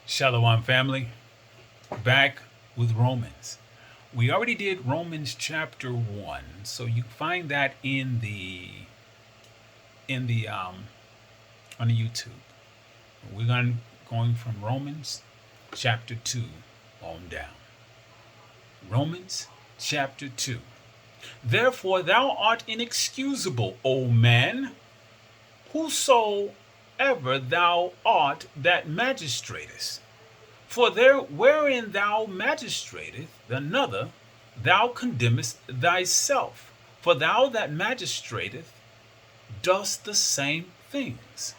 Shalom, family. Back with Romans. We already did Romans chapter 1, so you find that in the on the YouTube. We're going from Romans chapter 2 on down. Romans chapter 2. Therefore thou art inexcusable, O man, whosoever thou art that magistratest. For there wherein thou magistratest another, thou condemnest thyself. For thou that magistratest dost the same things.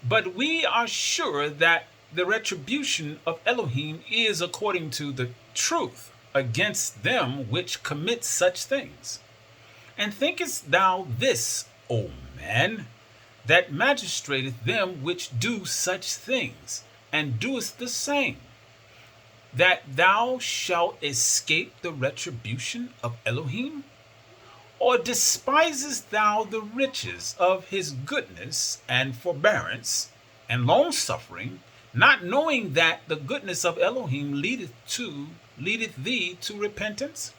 But we are sure that the retribution of Elohim is according to the truth against them which commit such things. And thinkest thou this, O man, that magistrateth them which do such things, and doest the same, that thou shalt escape the retribution of Elohim? Or despisest thou the riches of his goodness and forbearance and long suffering, not knowing that the goodness of Elohim leadeth thee to repentance?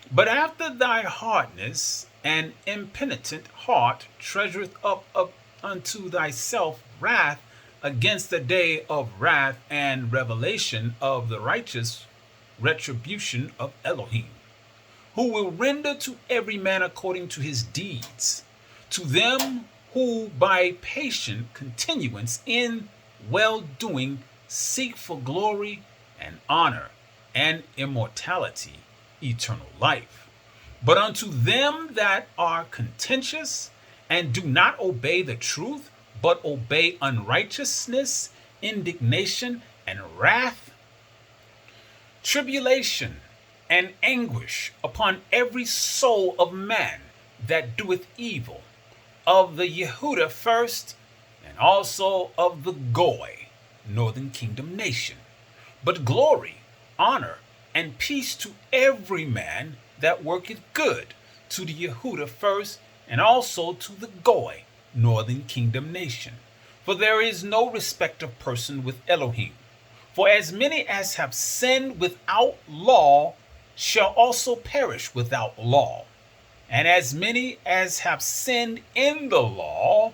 But after thy hardness and impenitent heart treasureth up unto thyself wrath against the day of wrath and revelation of the righteous retribution of Elohim, who will render to every man according to his deeds. To them who by patient continuance in well doing seek for glory and honor and immortality, eternal life. But unto them that are contentious and do not obey the truth, but obey unrighteousness, indignation, and wrath, tribulation and anguish upon every soul of man that doeth evil, of the Yehuda first, and also of the Goy, northern kingdom nation. But glory, honor, and peace to every man that worketh good, to the Yehuda first, and also to the Goy, northern kingdom nation. For there is no respect of person with Elohim. For as many as have sinned without law shall also perish without law. And as many as have sinned in the law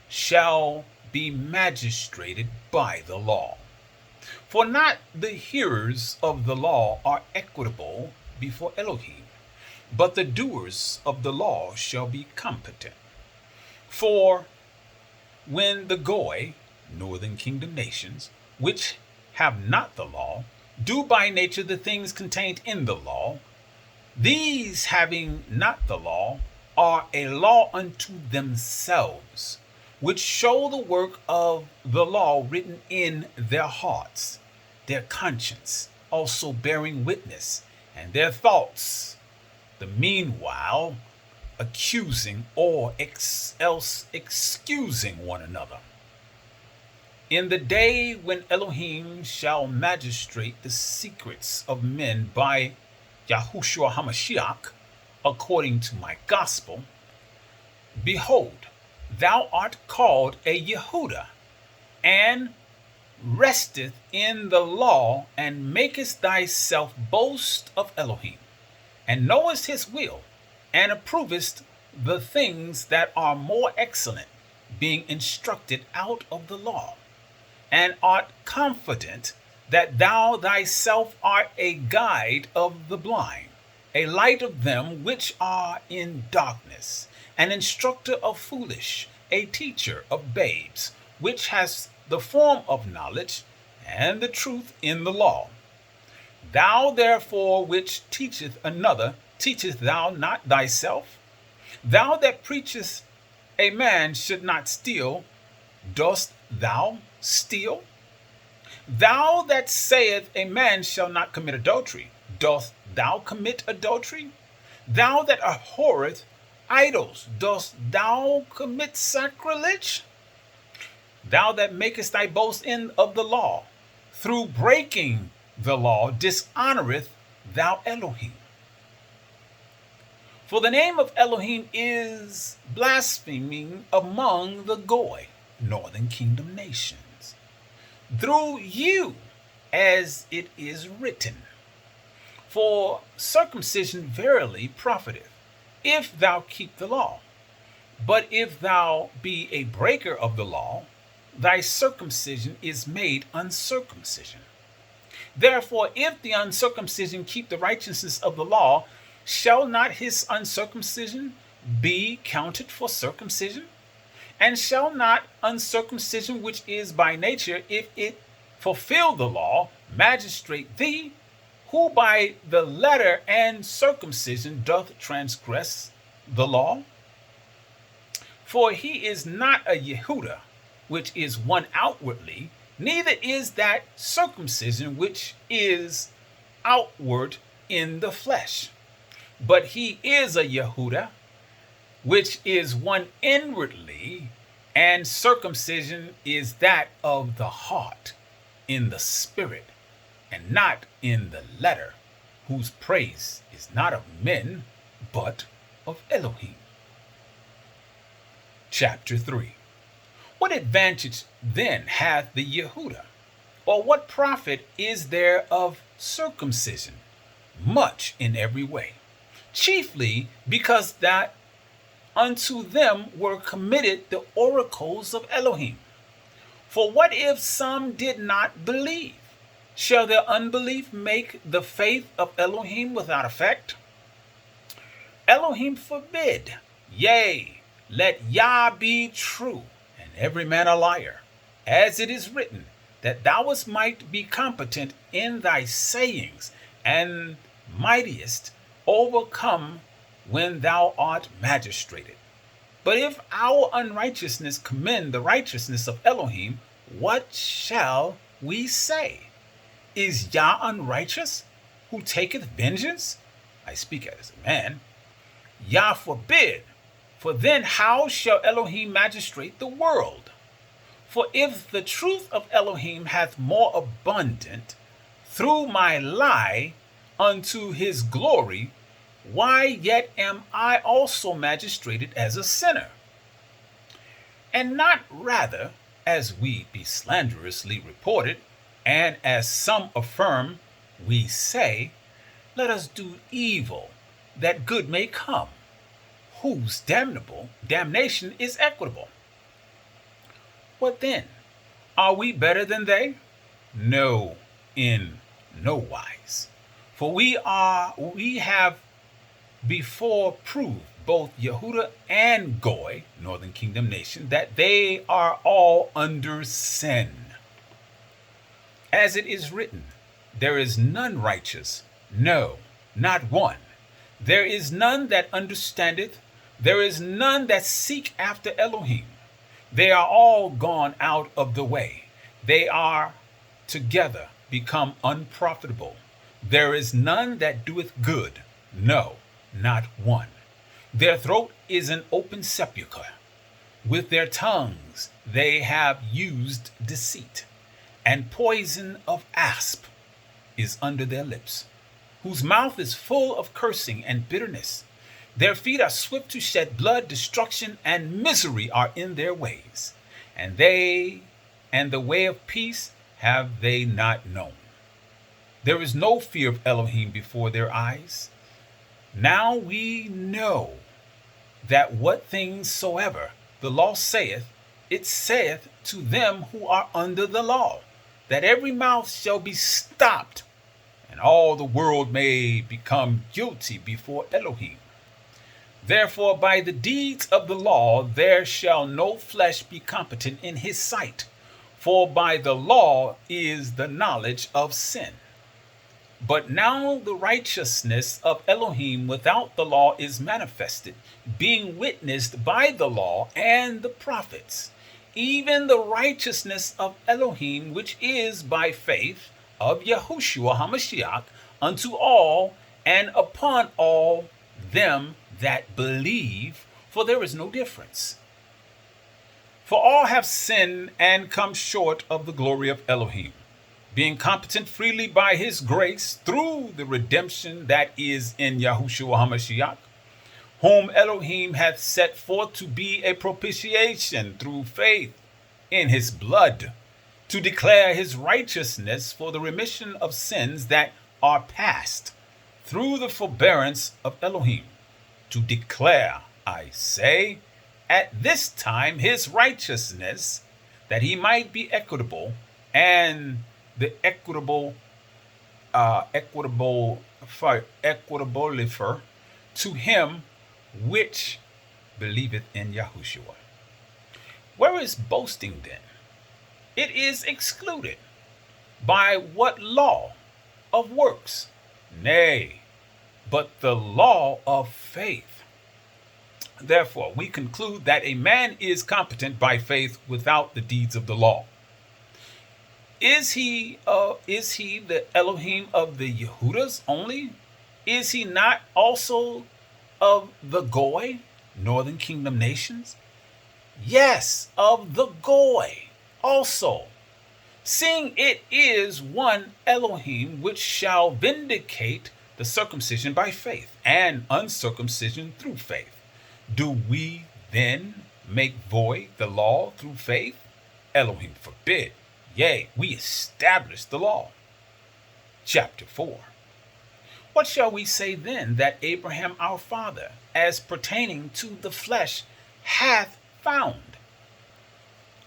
shall be magistrated by the law. For not the hearers of the law are equitable before Elohim, but the doers of the law shall be competent. For when the Goy, northern kingdom nations, which have not the law, do by nature the things contained in the law, these having not the law are a law unto themselves, which show the work of the law written in their hearts, their conscience also bearing witness, and their thoughts, the meanwhile accusing or else excusing one another. In the day when Elohim shall magistrate the secrets of men by Yahushua HaMashiach, according to my gospel, behold, thou art called a Yehuda, and resteth in the law, and makest thyself boast of Elohim, and knowest his will, and approvest the things that are more excellent, being instructed out of the law, and art confident that thou thyself art a guide of the blind, a light of them which are in darkness, an instructor of foolish, a teacher of babes, which has the form of knowledge and the truth in the law. Thou therefore which teacheth another, teachest thou not thyself? Thou that preachest a man should not steal, dost thou steal? Thou that sayest a man shall not commit adultery, dost thou commit adultery? Thou that abhorrest idols, dost thou commit sacrilege? Thou that makest thy boast in of the law, through breaking the law dishonoreth thou Elohim. For the name of Elohim is blaspheming among the Goy, northern kingdom nations. through you, as it is written. For circumcision verily profiteth, if thou keep the law. But if thou be a breaker of the law, thy circumcision is made uncircumcision. Therefore, if the uncircumcision keep the righteousness of the law, shall not his uncircumcision be counted for circumcision? And shall not uncircumcision, which is by nature, if it fulfill the law, magistrate thee, who by the letter and circumcision doth transgress the law? For he is not a Yehuda, which is one outwardly, neither is that circumcision which is outward in the flesh. But he is a Yehuda, which is one inwardly, and circumcision is that of the heart, in the spirit, and not in the letter, whose praise is not of men, but of Elohim. Chapter 3. What advantage then hath the Yehuda? Or what profit is there of circumcision? Much in every way. Chiefly because that unto them were committed the oracles of Elohim. For what if some did not believe? Shall their unbelief make the faith of Elohim without effect? Elohim forbid. Yea, let Yah be true, and every man a liar, as it is written, that thou might be competent in thy sayings, and mightiest overcome when thou art magistrated. But if our unrighteousness commend the righteousness of Elohim, what shall we say? Is Yah unrighteous, who taketh vengeance? I speak as a man. Yah forbid, for then how shall Elohim magistrate the world? For if the truth of Elohim hath more abundant through my lie unto his glory, why yet am I also magistrated as a sinner? And not rather, as we be slanderously reported, and as some affirm, we say, let us do evil, that good may come, whose damnation is equitable. What then? Are we better than they? No, in no wise. For we have before proved, both Yehuda and Goy, northern kingdom nation, that they are all under sin. As it is written, there is none righteous, no, not one. There is none that understandeth, there is none that seek after Elohim. They are all gone out of the way. They are together become unprofitable. There is none that doeth good, no, not one. Their throat is an open sepulchre. With their tongues they have used deceit, and poison of asp is under their lips, whose mouth is full of cursing and bitterness. Their feet are swift to shed blood, destruction and misery are in their ways, and the way of peace have they not known. There is no fear of Elohim before their eyes. Now we know that what things soever the law saith, it saith to them who are under the law, that every mouth shall be stopped, and all the world may become guilty before Elohim. Therefore, by the deeds of the law, there shall no flesh be competent in his sight, for by the law is the knowledge of sin. But now the righteousness of Elohim without the law is manifested, being witnessed by the law and the prophets, even the righteousness of Elohim, which is by faith of Yahushua HaMashiach unto all and upon all them that believe, for there is no difference. For all have sinned and come short of the glory of Elohim, being competent freely by his grace through the redemption that is in Yahushua HaMashiach, whom Elohim hath set forth to be a propitiation through faith in his blood, to declare his righteousness for the remission of sins that are past, through the forbearance of Elohim, to declare, I say, at this time his righteousness, that he might be equitable, and the equitable to him which believeth in Yahushua. Where is boasting then? It is excluded. By what law? Of works? Nay, but the law of faith. Therefore, we conclude that a man is competent by faith without the deeds of the law. Is he the Elohim of the Yehudas only? Is he not also of the Goy, northern kingdom nations? Yes, of the Goy also, seeing it is one Elohim which shall vindicate the circumcision by faith and uncircumcision through faith. Do we then make void the law through faith? Elohim forbid. Yea, we establish the law. Chapter 4. What shall we say then that Abraham our father, as pertaining to the flesh, hath found?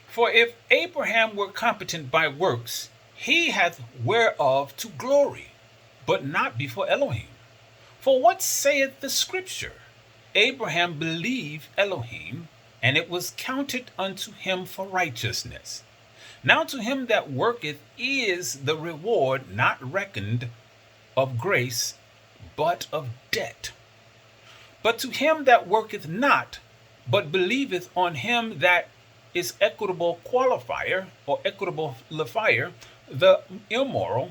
For if Abraham were competent by works, he hath whereof to glory, but not before Elohim. For what saith the scripture? Abraham believed Elohim, and it was counted unto him for righteousness. Now to him that worketh is the reward not reckoned of grace, but of debt. But to him that worketh not, but believeth on him that is equitable qualifier, or equitable lifier, the immoral,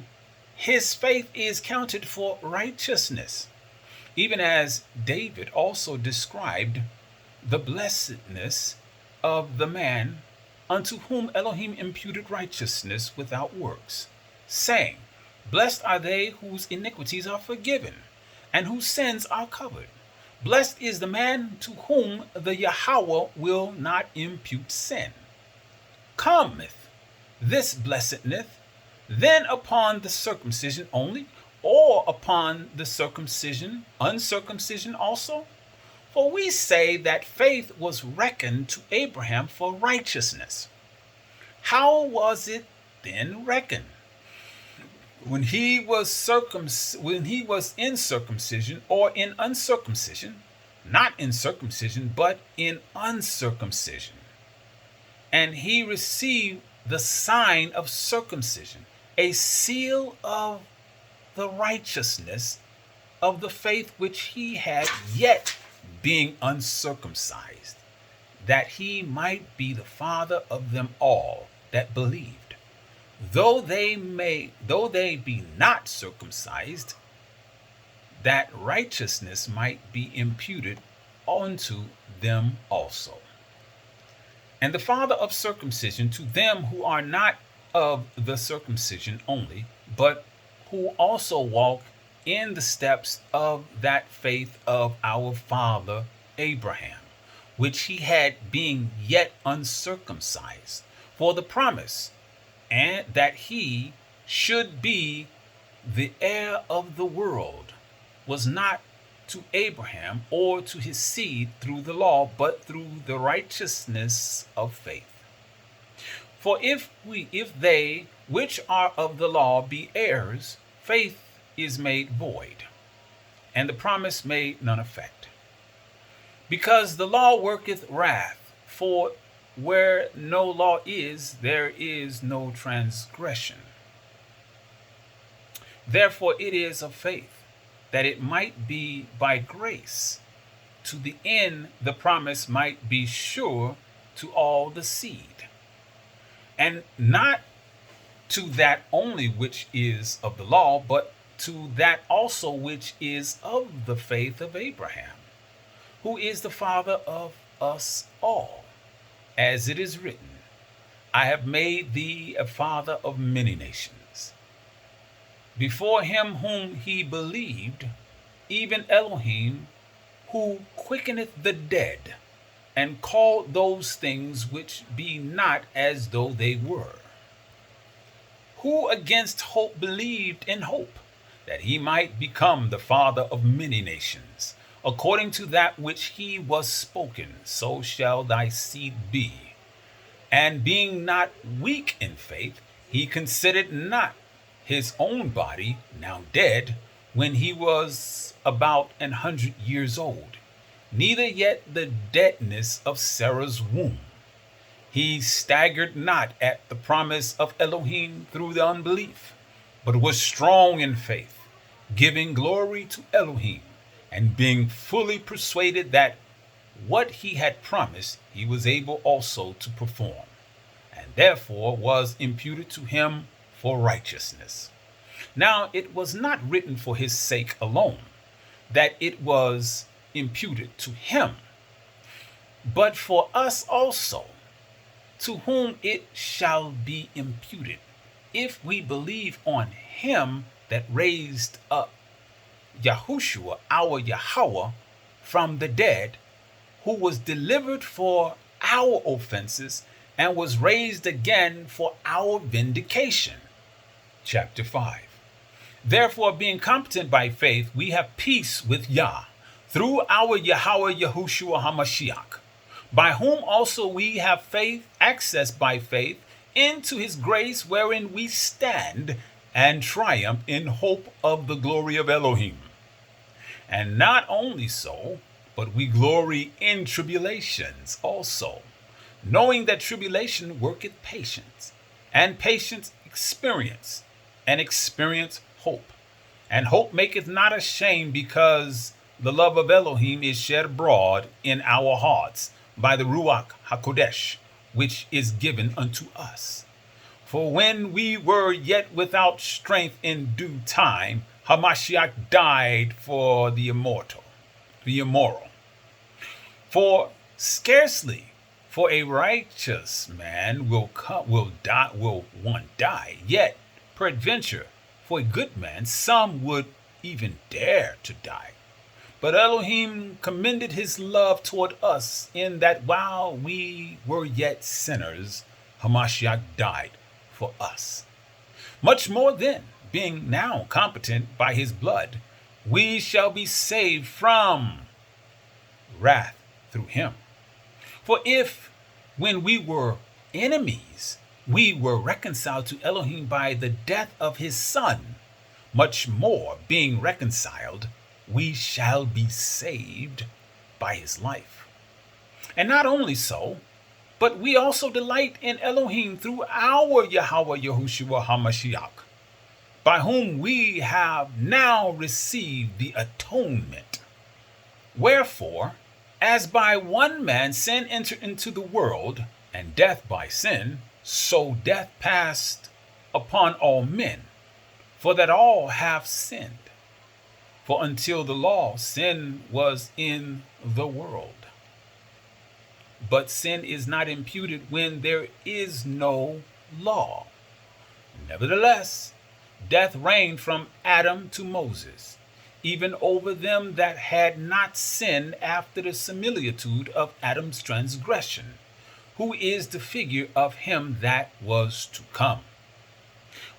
his faith is counted for righteousness. Even as David also described the blessedness of the man unto whom Elohim imputed righteousness without works, saying, Blessed are they whose iniquities are forgiven, and whose sins are covered. Blessed is the man to whom the Yahweh will not impute sin. Cometh this blessedness then upon the circumcision only, or upon the uncircumcision also? For we say that faith was reckoned to Abraham for righteousness. How was it then reckoned? When he was in circumcision or in uncircumcision, not in circumcision, but in uncircumcision. And he received the sign of circumcision, a seal of the righteousness of the faith which he had, yet being uncircumcised, that he might be the father of them all that believed, though they be not circumcised, that righteousness might be imputed unto them also. And the father of circumcision to them who are not of the circumcision only, but who also walk in the steps of that faith of our father Abraham, which he had being yet uncircumcised, for the promise, and that he should be the heir of the world, was not to Abraham or to his seed through the law, but through the righteousness of faith. For if they which are of the law be heirs, faith is made void, and the promise made none effect. Because the law worketh wrath, for where no law is, there is no transgression. Therefore it is of faith, that it might be by grace, to the end the promise might be sure to all the seed, and not to that only which is of the law, but to that also which is of the faith of Abraham, who is the father of us all. As it is written, I have made thee a father of many nations. Before him whom he believed, even Elohim, who quickeneth the dead, and called those things which be not as though they were, who against hope believed in hope, that he might become the father of many nations, according to that which he was spoken, so shall thy seed be. And being not weak in faith, he considered not his own body now dead, when he was about 100 years old, neither yet the deadness of Sarah's womb. He staggered not at the promise of Elohim through the unbelief, but was strong in faith, giving glory to Elohim, and being fully persuaded that what he had promised he was able also to perform, and therefore was imputed to him for righteousness. Now it was not written for his sake alone that it was imputed to him, but for us also, to whom it shall be imputed, if we believe on him that raised up Yahushua our Yahweh from the dead, who was delivered for our offenses and was raised again for our vindication. Chapter 5. Therefore, being competent by faith, we have peace with Yah, through our Yahweh Yahushua HaMashiach, by whom also we have faith, access by faith into his grace, wherein we stand and triumph in hope of the glory of Elohim. And not only so, but we glory in tribulations also, knowing that tribulation worketh patience, and patience experience, and experience hope. And hope maketh not ashamed, because the love of Elohim is shed abroad in our hearts by the Ruach HaKodesh, which is given unto us. For when we were yet without strength, in due time Hamashiach died for the immoral. For scarcely for a righteous man will one die, yet peradventure for a good man some would even dare to die. But Elohim commended his love toward us, in that while we were yet sinners, Hamashiach died for us. Much more then, being now competent by his blood, we shall be saved from wrath through him. For if, when we were enemies, we were reconciled to Elohim by the death of his Son, much more, being reconciled, we shall be saved by his life. And not only so, but we also delight in Elohim through our Yahweh Yahushua HaMashiach, by whom we have now received the atonement. Wherefore, as by one man sin entered into the world, and death by sin, so death passed upon all men, for that all have sinned. For until the law, sin was in the world. But sin is not imputed when there is no law. Nevertheless, death reigned from Adam to Moses, even over them that had not sinned after the similitude of Adam's transgression, who is the figure of him that was to come.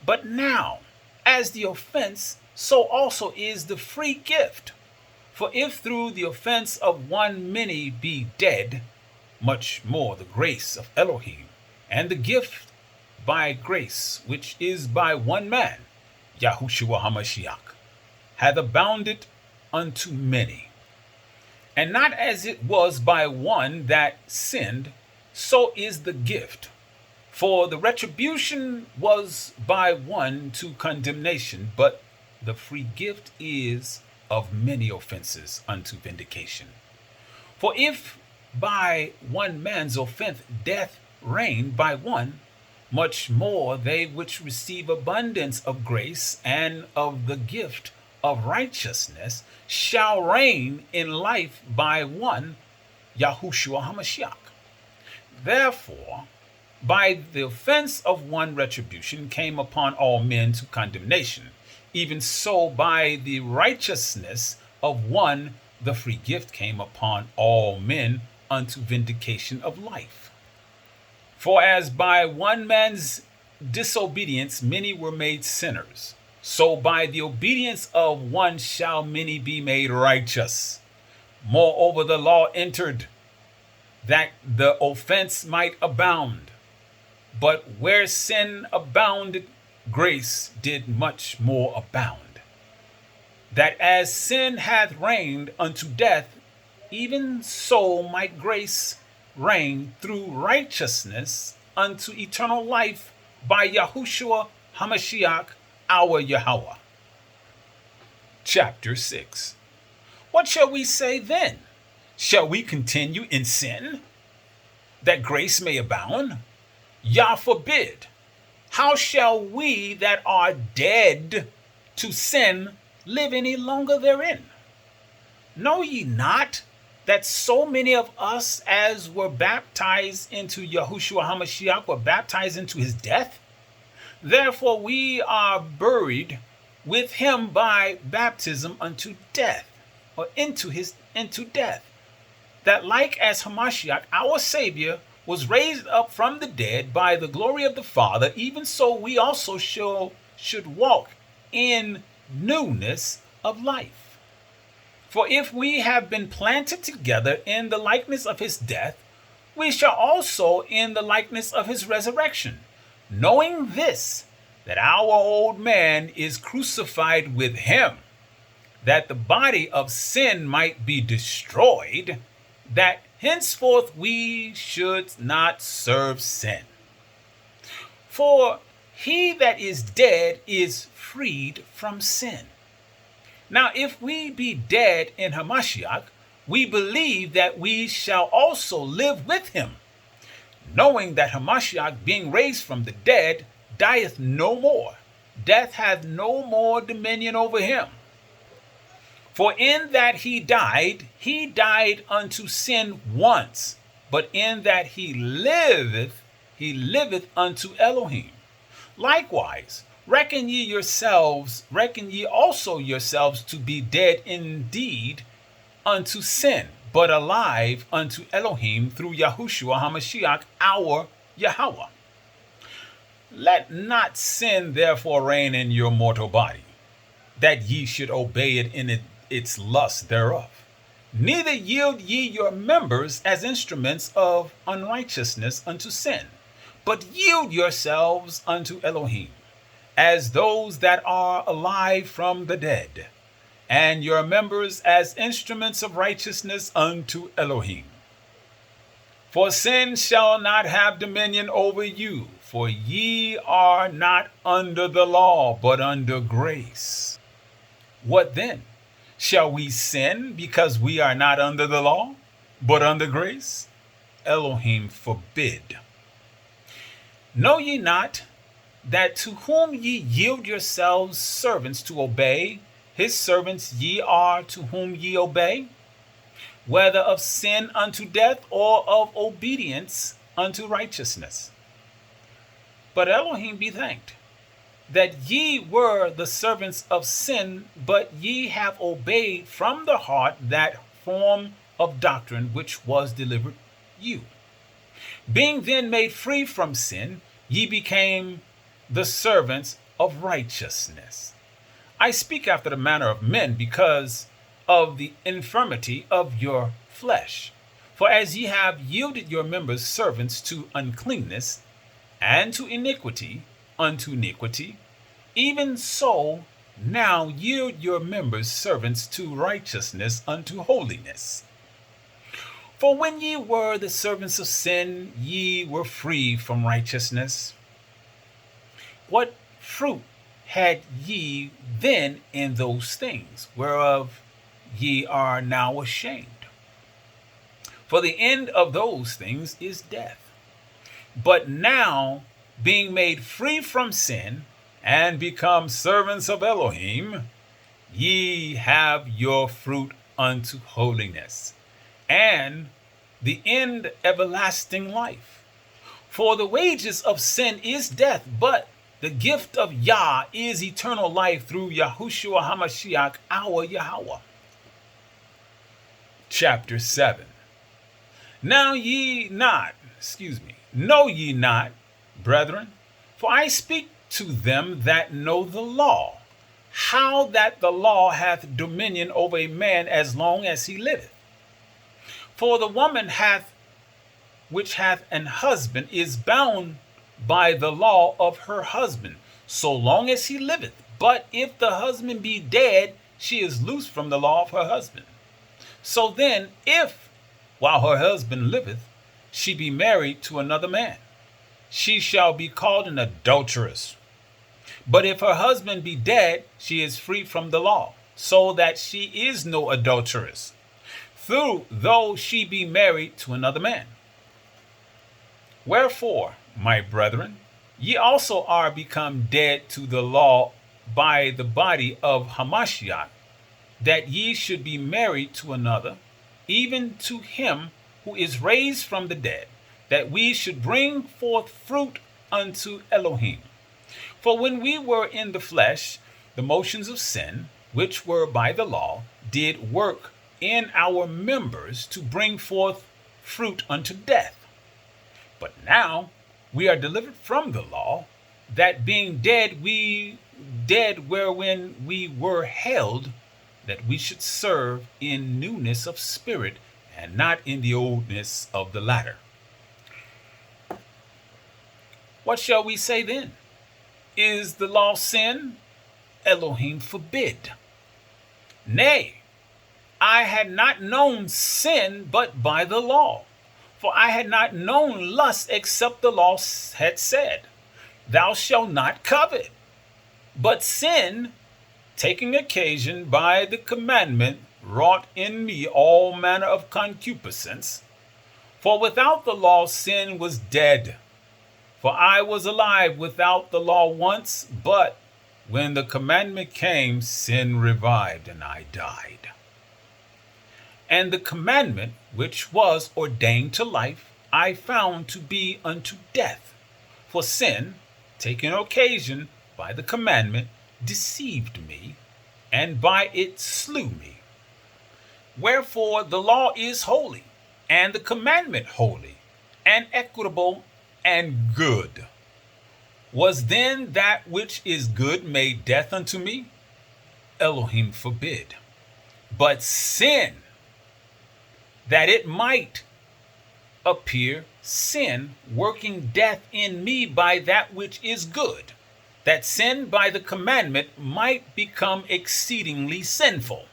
But now, as the offense, so also is the free gift. For if through the offense of one many be dead, much more the grace of Elohim, and the gift by grace, which is by one man, Yahushua HaMashiach, hath abounded unto many. And not as it was by one that sinned, so is the gift. For the retribution was by one to condemnation, but the free gift is of many offenses unto vindication. For if by one man's offense death reigned by one, much more they which receive abundance of grace and of the gift of righteousness shall reign in life by one, Yahushua HaMashiach. Therefore, by the offense of one retribution came upon all men to condemnation, even so by the righteousness of one the free gift came upon all men unto vindication of life. For as by one man's disobedience many were made sinners, so by the obedience of one shall many be made righteous. Moreover, the law entered that the offense might abound. But where sin abounded, grace did much more abound. That as sin hath reigned unto death, even so might grace reign through righteousness unto eternal life by Yahushua HaMashiach, our Yahweh. Chapter 6. What shall we say then? Shall we continue in sin, that grace may abound? Yah forbid. How shall we that are dead to sin live any longer therein? Know ye not that so many of us as were baptized into Yahushua HaMashiach were baptized into his death? Therefore we are buried with him by baptism unto death, or into death, that like as Hamashiach, our Savior, was raised up from the dead by the glory of the Father, even so we also should walk in newness of life. For if we have been planted together in the likeness of his death, we shall also in the likeness of his resurrection, knowing this, that our old man is crucified with him, that the body of sin might be destroyed, that henceforth we should not serve sin. For he that is dead is freed from sin. Now if we be dead in Hamashiach, we believe that we shall also live with him, knowing that Hamashiach, being raised from the dead, dieth no more. Death hath no more dominion over him. For in that he died unto sin once, but in that he liveth unto Elohim. Likewise, reckon ye also yourselves to be dead indeed unto sin, but alive unto Elohim through Yahushua HaMashiach, our Yahweh. Let not sin therefore reign in your mortal body, that ye should obey it in its lust thereof. Neither yield ye your members as instruments of unrighteousness unto sin, but yield yourselves unto Elohim, as those that are alive from the dead, and your members as instruments of righteousness unto Elohim. For sin shall not have dominion over you, for ye are not under the law, but under grace. What then? Shall we sin because we are not under the law, but under grace? Elohim forbid. Know ye not that to whom ye yield yourselves servants to obey, his servants ye are to whom ye obey, whether of sin unto death or of obedience unto righteousness? But Elohim be thanked, that ye were the servants of sin, but ye have obeyed from the heart that form of doctrine which was delivered you. Being then made free from sin, ye became the servants of righteousness. I speak after the manner of men because of the infirmity of your flesh. For as ye have yielded your members servants to uncleanness, and to iniquity unto iniquity, even so now yield your members servants to righteousness unto holiness. For when ye were the servants of sin, ye were free from righteousness. What fruit had ye then in those things, whereof ye are now ashamed? For the end of those things is death. But now, being made free from sin, and become servants of Elohim, ye have your fruit unto holiness, and the end everlasting life. For the wages of sin is death, but the gift of Yah is eternal life through Yahushua HaMashiach, our Yahweh. Chapter 7. Know ye not, brethren, For I speak to them that know the law, how that the law hath dominion over a man as long as he liveth. For the woman which hath an husband is bound by the law of her husband, so long as he liveth. But if the husband be dead, she is loosed from the law of her husband. So then, if, while her husband liveth, she be married to another man, she shall be called an adulteress. But if her husband be dead, she is free from the law, so that she is no adulteress, though she be married to another man. Wherefore, my brethren, ye also are become dead to the law by the body of Hamashiach, that ye should be married to another, even to him who is raised from the dead, that we should bring forth fruit unto Elohim. For when we were in the flesh, the motions of sin, which were by the law, did work in our members to bring forth fruit unto death. But now we are delivered from the law, that being dead, we dead wherein we were held, that we should serve in newness of spirit, and not in the oldness of the latter. What shall we say then? Is the law sin? Elohim forbid. Nay, I had not known sin but by the law. For I had not known lust except the law had said, Thou shalt not covet. But sin, taking occasion by the commandment, wrought in me all manner of concupiscence. For without the law sin was dead. For I was alive without the law once, but when the commandment came, sin revived, and I died. And the commandment which was ordained to life, I found to be unto death. For sin, taking occasion by the commandment, deceived me, and by it slew me. Wherefore the law is holy, and the commandment holy, and equitable, and good. Was then that which is good made death unto me? Elohim forbid. But sin, that it might appear, sin working death in me by that which is good, that sin by the commandment might become exceedingly sinful.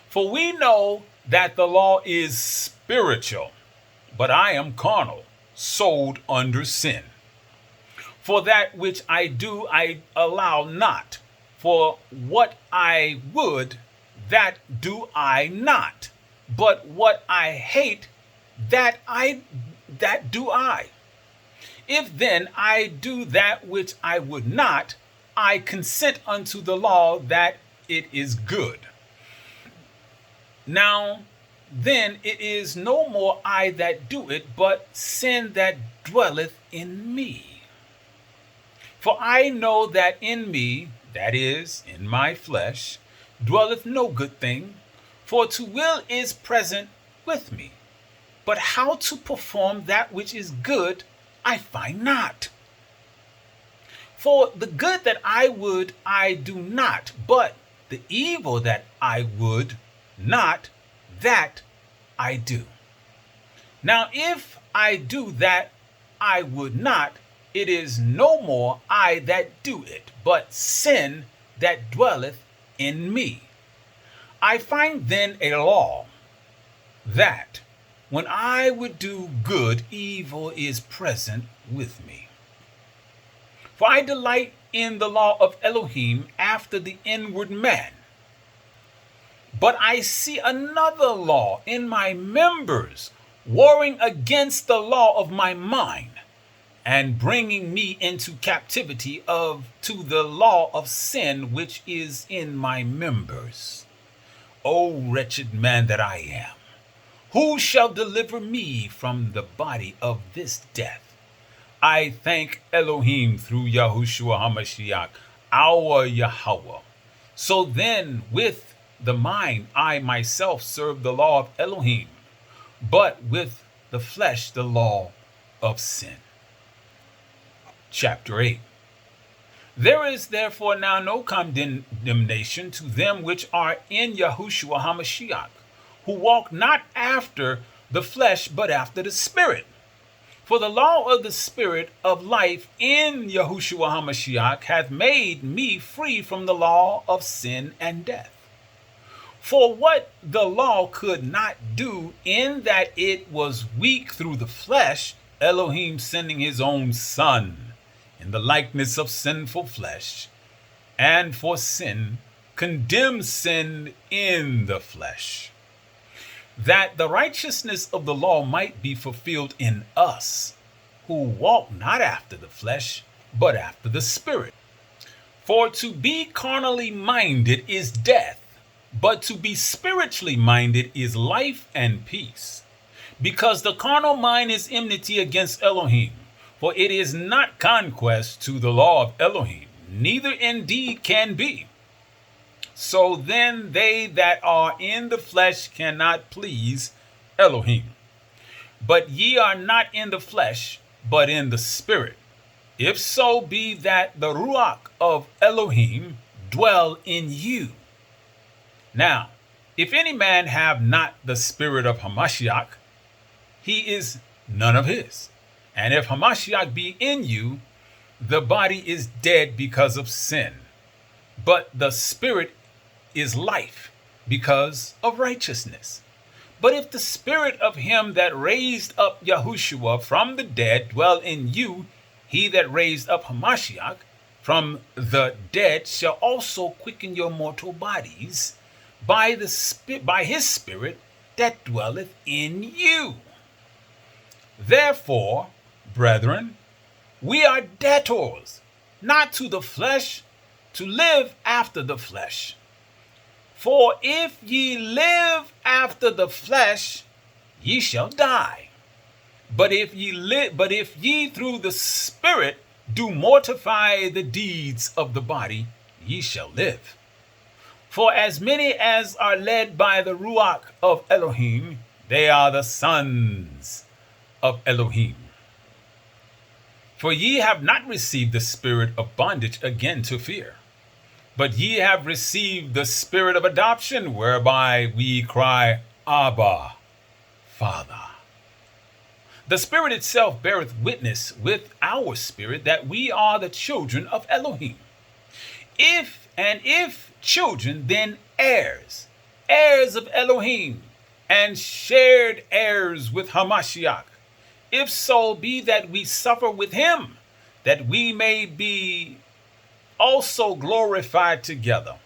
For we know that the law is spiritual, but I am carnal, sold under sin. For that which I do, I allow not. For what I would, that do I not. But what I hate, that do I. If then I do that which I would not, I consent unto the law that it is good. Now then it is no more I that do it, but sin that dwelleth in me. For I know that in me, that is, in my flesh, dwelleth no good thing, for to will is present with me. But how to perform that which is good, I find not. For the good that I would, I do not, but the evil that I would not, that I do. Now if I do that I would not, it is no more I that do it, but sin that dwelleth in me. I find then a law, that when I would do good, evil is present with me. For I delight in the law of Elohim after the inward man. But I see another law in my members, warring against the law of my mind, and bringing me into captivity to the law of sin which is in my members. O wretched man that I am, who shall deliver me from the body of this death? I thank Elohim through Yahushua HaMashiach, our Yahweh. So then with the mind I myself serve the law of Elohim, but with the flesh the law of sin. chapter 8. There is therefore now no condemnation to them which are in Yahushua HaMashiach, who walk not after the flesh, but after the Spirit. For the law of the Spirit of life in Yahushua HaMashiach hath made me free from the law of sin and death. For what the law could not do, in that it was weak through the flesh, Elohim sending his own Son in the likeness of sinful flesh, and for sin, condemned sin in the flesh, that the righteousness of the law might be fulfilled in us, who walk not after the flesh, but after the Spirit. For to be carnally minded is death, but to be spiritually minded is life and peace. Because the carnal mind is enmity against Elohim, for it is not conquest to the law of Elohim, neither indeed can be. So then they that are in the flesh cannot please Elohim. But ye are not in the flesh, but in the Spirit. If so be that the Ruach of Elohim dwell in you. Now, if any man have not the Spirit of Hamashiach, he is none of his. And if Hamashiach be in you, the body is dead because of sin, but the Spirit is life because of righteousness. But if the Spirit of him that raised up Yahushua from the dead dwell in you, he that raised up Hamashiach from the dead shall also quicken your mortal bodies by his Spirit that dwelleth in you. Therefore, brethren, we are debtors, not to the flesh, to live after the flesh. For if ye live after the flesh, ye shall die. But if ye through the Spirit do mortify the deeds of the body, ye shall live. For as many as are led by the Ruach of Elohim, they are the sons of Elohim. For ye have not received the spirit of bondage again to fear, but ye have received the spirit of adoption, whereby we cry, Abba, Father. The Spirit itself beareth witness with our spirit that we are the children of Elohim. If children, then heirs, heirs of Elohim, and shared heirs with Hamashiach. If so be that we suffer with him, that we may be also glorified together.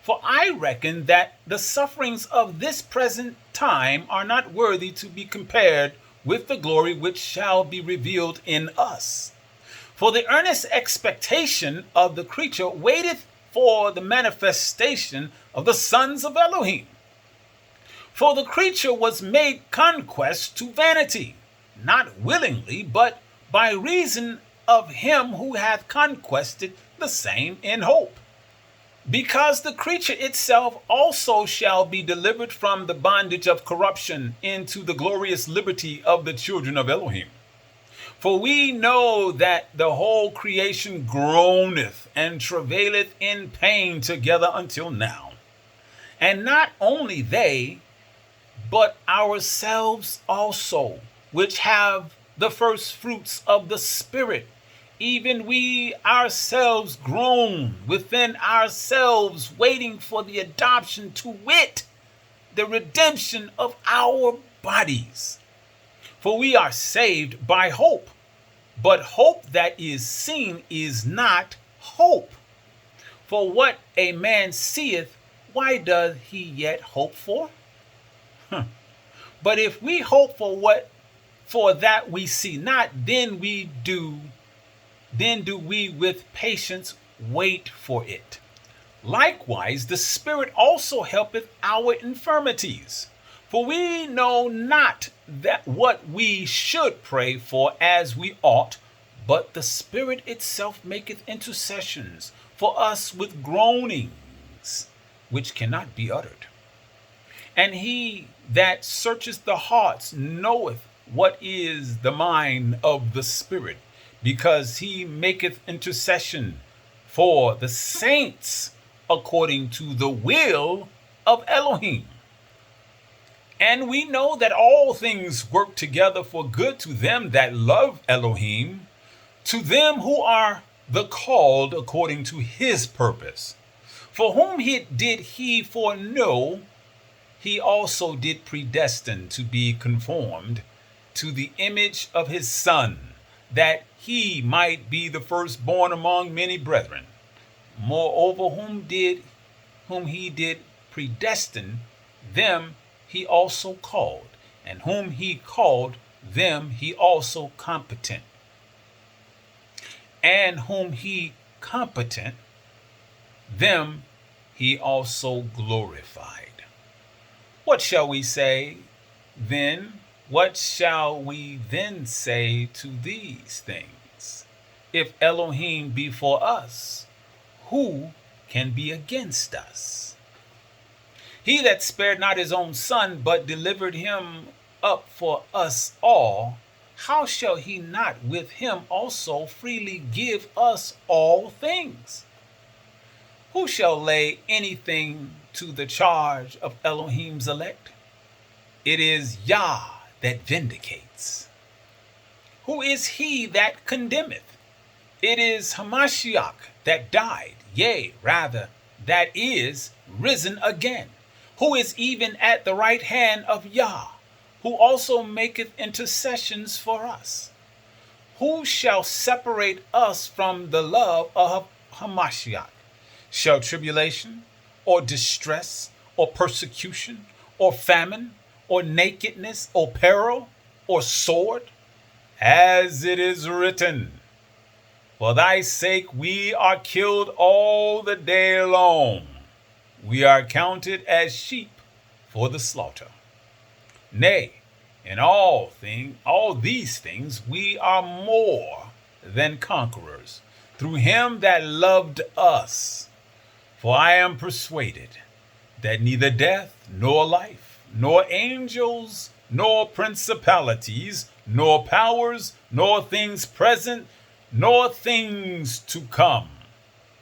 For I reckon that the sufferings of this present time are not worthy to be compared with the glory which shall be revealed in us. For the earnest expectation of the creature waiteth for the manifestation of the sons of Elohim. For the creature was made conquest to vanity, not willingly, but by reason of him who hath conquested the same in hope. Because the creature itself also shall be delivered from the bondage of corruption into the glorious liberty of the children of Elohim. For we know that the whole creation groaneth and travaileth in pain together until now. And not only they, but ourselves also, which have the first fruits of the Spirit, even we ourselves groan within ourselves, waiting for the adoption, to wit, the redemption of our bodies. For we are saved by hope, but hope that is seen is not hope. For what a man seeth, why doth he yet hope for? But if we hope for that we see not, then do we with patience wait for it. Likewise, the Spirit also helpeth our infirmities. For we know not that what we should pray for as we ought, but the Spirit itself maketh intercessions for us with groanings which cannot be uttered. And he that searcheth the hearts knoweth what is the mind of the Spirit, because he maketh intercession for the saints according to the will of Elohim. And we know that all things work together for good to them that love Elohim, to them who are the called according to his purpose. For whom did he foreknow, he also did predestine to be conformed to the image of his Son, that he might be the firstborn among many brethren. Moreover, whom he did predestine, them he also called, and whom he called, them he also competent, and whom he competent, them he also glorified. What shall we say then? What shall we then say to these things? If Elohim be for us, who can be against us? He that spared not his own son, but delivered him up for us all, how shall he not with him also freely give us all things? Who shall lay anything to the charge of Elohim's elect? It is Yah that vindicates. Who is he that condemneth? It is Hamashiach that died, yea, rather, that is risen again, who is even at the right hand of Yah, who also maketh intercessions for us. Who shall separate us from the love of Hamashiach? Shall tribulation, or distress, or persecution, or famine, or nakedness, or peril, or sword? As it is written, for thy sake we are killed all the day long. We are counted as sheep for the slaughter. Nay, in all these things we are more than conquerors, through him that loved us. For I am persuaded that neither death, nor life, nor angels, nor principalities, nor powers, nor things present, nor things to come,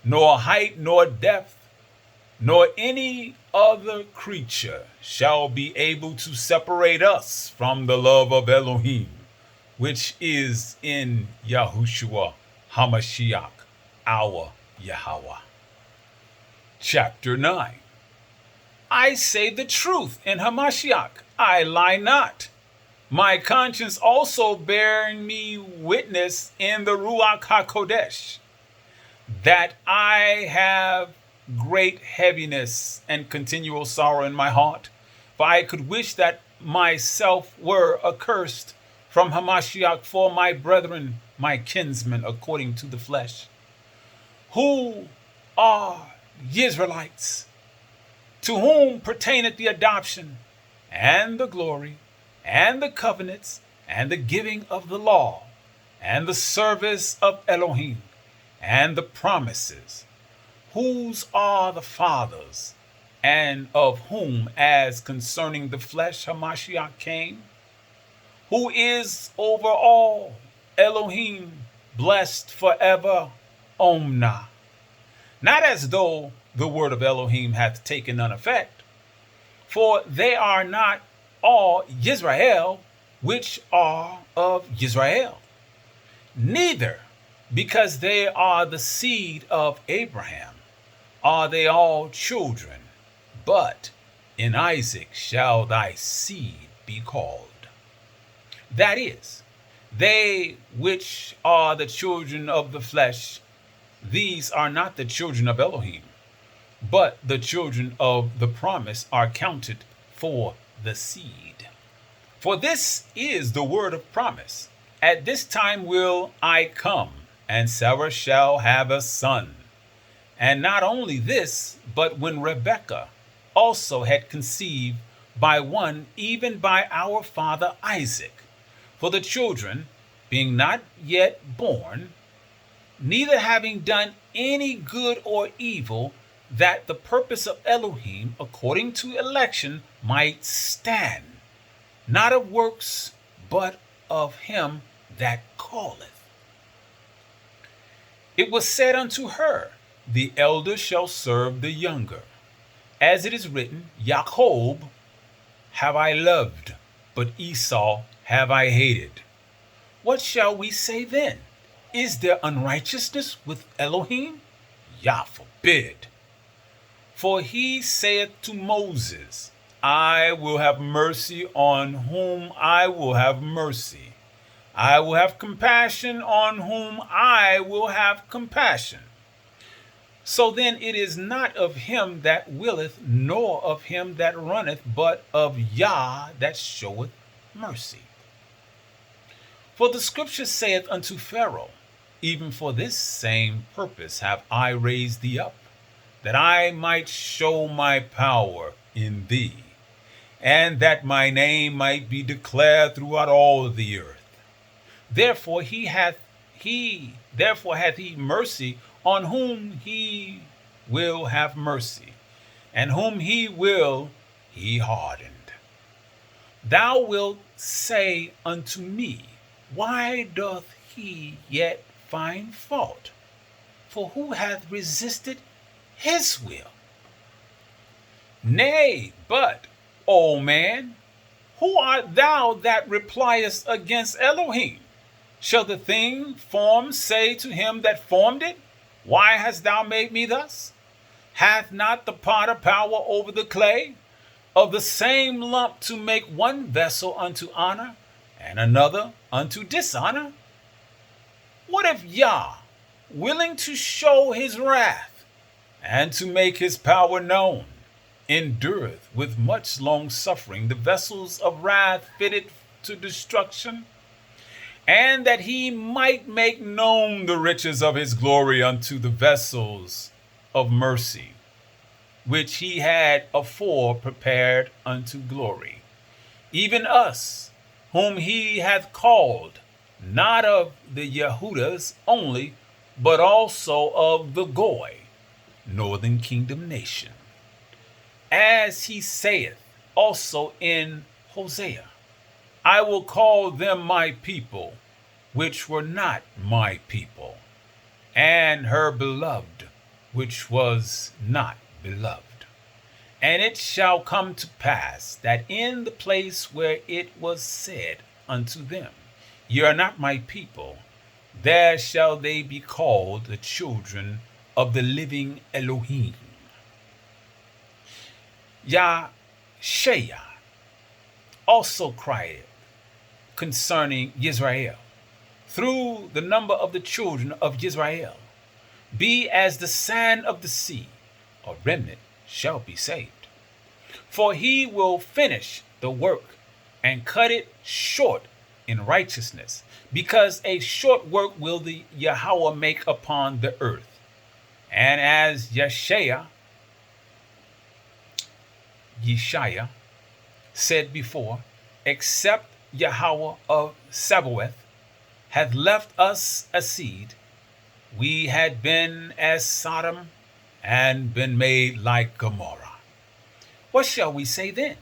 nor height, nor depth, nor any other creature shall be able to separate us from the love of Elohim, which is in Yahushua HaMashiach, our Yahweh. Chapter 9. I say the truth in Hamashiach, I lie not. My conscience also bearing me witness in the Ruach HaKodesh, that I have great heaviness and continual sorrow in my heart. For I could wish that myself were accursed from Hamashiach for my brethren, my kinsmen, according to the flesh, who are Israelites, to whom pertaineth the adoption, and the glory, and the covenants, and the giving of the law, and the service of Elohim, and the promises, whose are the fathers, and of whom, as concerning the flesh, Hamashiach came, who is over all, Elohim, blessed forever, Omna. Not as though the word of Elohim hath taken none effect, for they are not all Yisrael which are of Yisrael, neither because they are the seed of Abraham are they all children, but in Isaac shall thy seed be called. That is, they which are the children of the flesh, these are not the children of Elohim, but the children of the promise are counted for the seed. For this is the word of promise. At this time will I come, and Sarah shall have a son. And not only this, but when Rebekah also had conceived by one, even by our father Isaac, for the children being not yet born, neither having done any good or evil, that the purpose of Elohim according to election might stand, not of works, but of him that calleth. It was said unto her, the elder shall serve the younger. As it is written, Jacob have I loved, but Esau have I hated. What shall we say then? Is there unrighteousness with Elohim? Yah forbid. For he saith to Moses, I will have mercy on whom I will have mercy. I will have compassion on whom I will have compassion. So then it is not of him that willeth, nor of him that runneth, but of Yah that showeth mercy. For the scripture saith unto Pharaoh, even for this same purpose have I raised thee up, that I might show my power in thee, and that my name might be declared throughout all the earth. Therefore hath he mercy on whom he will have mercy, and whom he will he hardened. Thou wilt say unto me, why doth he yet find fault? For who hath resisted his will? Nay, but, O man, who art thou that repliest against Elohim? Shall the thing formed say to him that formed it, why hast thou made me thus? Hath not the potter power over the clay, of the same lump to make one vessel unto honor, and another unto dishonor? What if Yah, willing to show his wrath, and to make his power known, endureth with much long suffering the vessels of wrath fitted to destruction, and that he might make known the riches of his glory unto the vessels of mercy, which he had afore prepared unto glory, even us, whom he hath called, not of the Yehudas only, but also of the Goy, northern kingdom nation. As he saith also in Hosea, I will call them my people, which were not my people, and her beloved, which was not beloved. And it shall come to pass that in the place where it was said unto them, Ye are not my people, there shall they be called the children of the living Elohim. Yahshua also cried concerning Israel, through the number of the children of Israel, be as the sand of the sea, a remnant shall be saved. For he will finish the work and cut it short in righteousness, because a short work will the Yahweh make upon the earth. And as Yeshaya said before, except Yahweh of Sabaoth hath left us a seed, we had been as Sodom and been made like Gomorrah. What shall we say then?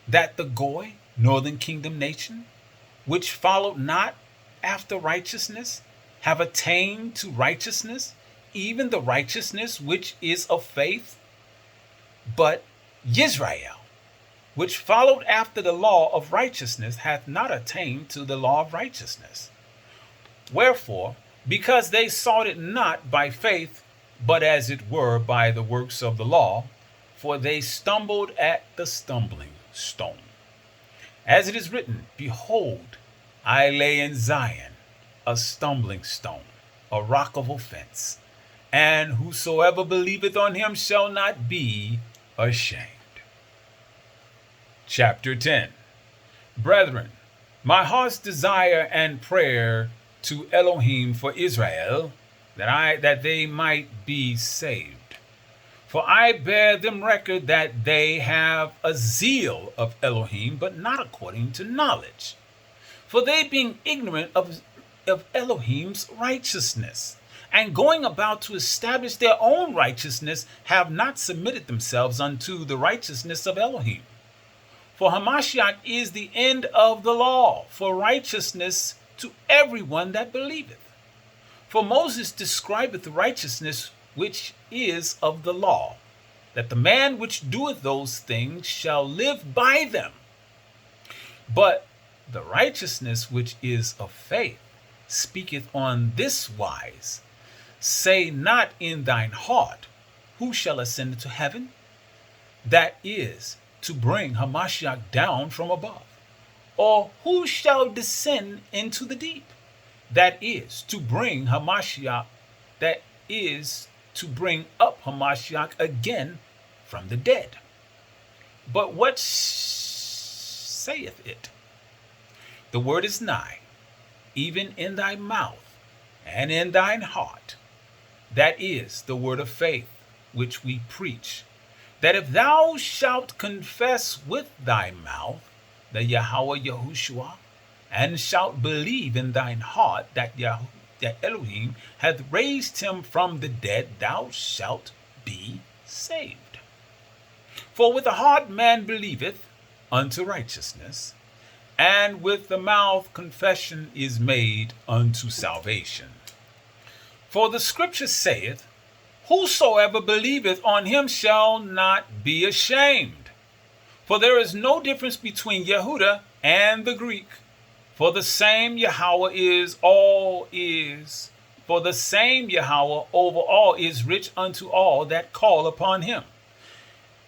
That the Goy, northern kingdom nation, which followed not after righteousness, have attained to righteousness, even the righteousness which is of faith? But Israel, which followed after the law of righteousness, hath not attained to the law of righteousness. Wherefore, because they sought it not by faith, but as it were by the works of the law, for they stumbled at the stumbling stone. As it is written, Behold, I lay in Zion a stumbling stone, a rock of offense, and whosoever believeth on him shall not be ashamed. Chapter 10. Brethren, my heart's desire and prayer to Elohim for Israel, that they might be saved. For I bear them record that they have a zeal of Elohim, but not according to knowledge. For they being ignorant of Elohim's righteousness, and going about to establish their own righteousness, have not submitted themselves unto the righteousness of Elohim. For Hamashiach is the end of the law, for righteousness to everyone that believeth. For Moses describeth righteousness which is of the law, that the man which doeth those things shall live by them. But the righteousness which is of faith speaketh on this wise: Say not in thine heart, Who shall ascend into heaven? That is, to bring Hamashiach down from above. Or who shall descend into the deep? That is, to bring Hamashiach, that is, to bring up Hamashiach again from the dead. But what saith it? The word is nigh, even in thy mouth and in thine heart. That is the word of faith which we preach, that if thou shalt confess with thy mouth the Yahweh Yahushua, and shalt believe in thine heart that Elohim hath raised him from the dead, thou shalt be saved. For with the heart man believeth unto righteousness, and with the mouth confession is made unto salvation. For the scripture saith, Whosoever believeth on him shall not be ashamed. For there is no difference between Yehuda and the Greek. For the same Yahweh for the same Yahweh over all is rich unto all that call upon him.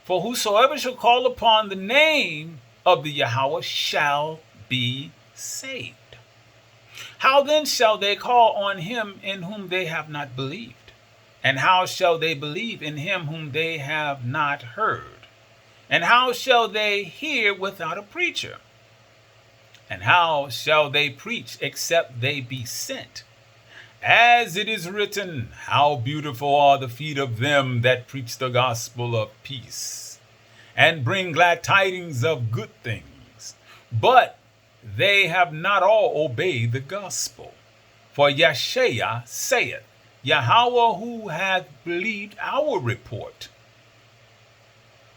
For whosoever shall call upon the name of the Yahweh shall be saved. How then shall they call on him in whom they have not believed? And how shall they believe in him whom they have not heard? And how shall they hear without a preacher? And how shall they preach except they be sent? As it is written, How beautiful are the feet of them that preach the gospel of peace, and bring glad tidings of good things. But they have not all obeyed the gospel. For Yeshua saith, Yahweh who hath believed our report.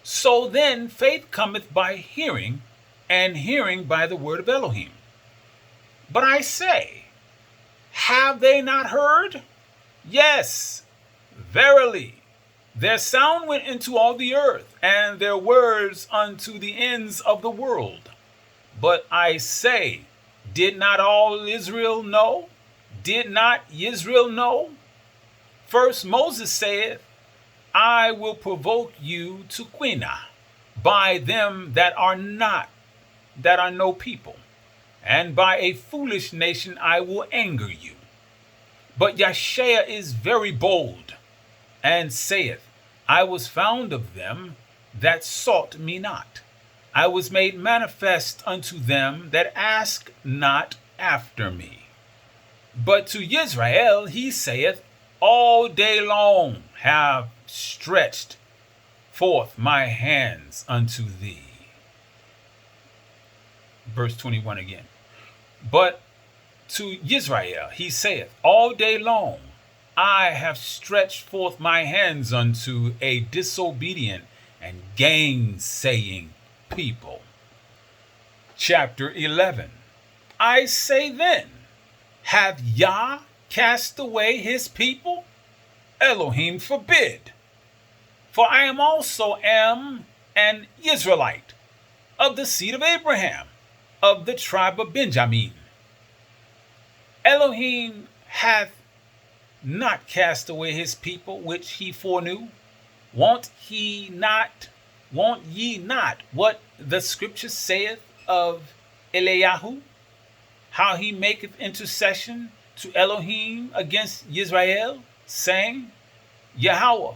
So then faith cometh by hearing, and hearing by the word of Elohim. But I say, have they not heard? Yes, verily, their sound went into all the earth, and their words unto the ends of the world. But I say, did not all Israel know? Did not Israel know? First Moses saith, I will provoke you to quina by them that are no people, and by a foolish nation I will anger you. But Yeshua is very bold, and saith, I was found of them that sought me not. I was made manifest unto them that ask not after me. But to Israel he saith, all day long have stretched forth my hands unto thee. Verse 21 again. But to Israel he saith, all day long I have stretched forth my hands unto a disobedient and gainsaying people. Chapter 11. I say then, have Yah cast away his people? Elohim forbid. For I am also an Israelite, of the seed of Abraham, of the tribe of Benjamin. Elohim hath not cast away his people which he foreknew. Wont ye not what the scripture saith of Eliyahu, how he maketh intercession to Elohim against Israel, saying, Yahweh,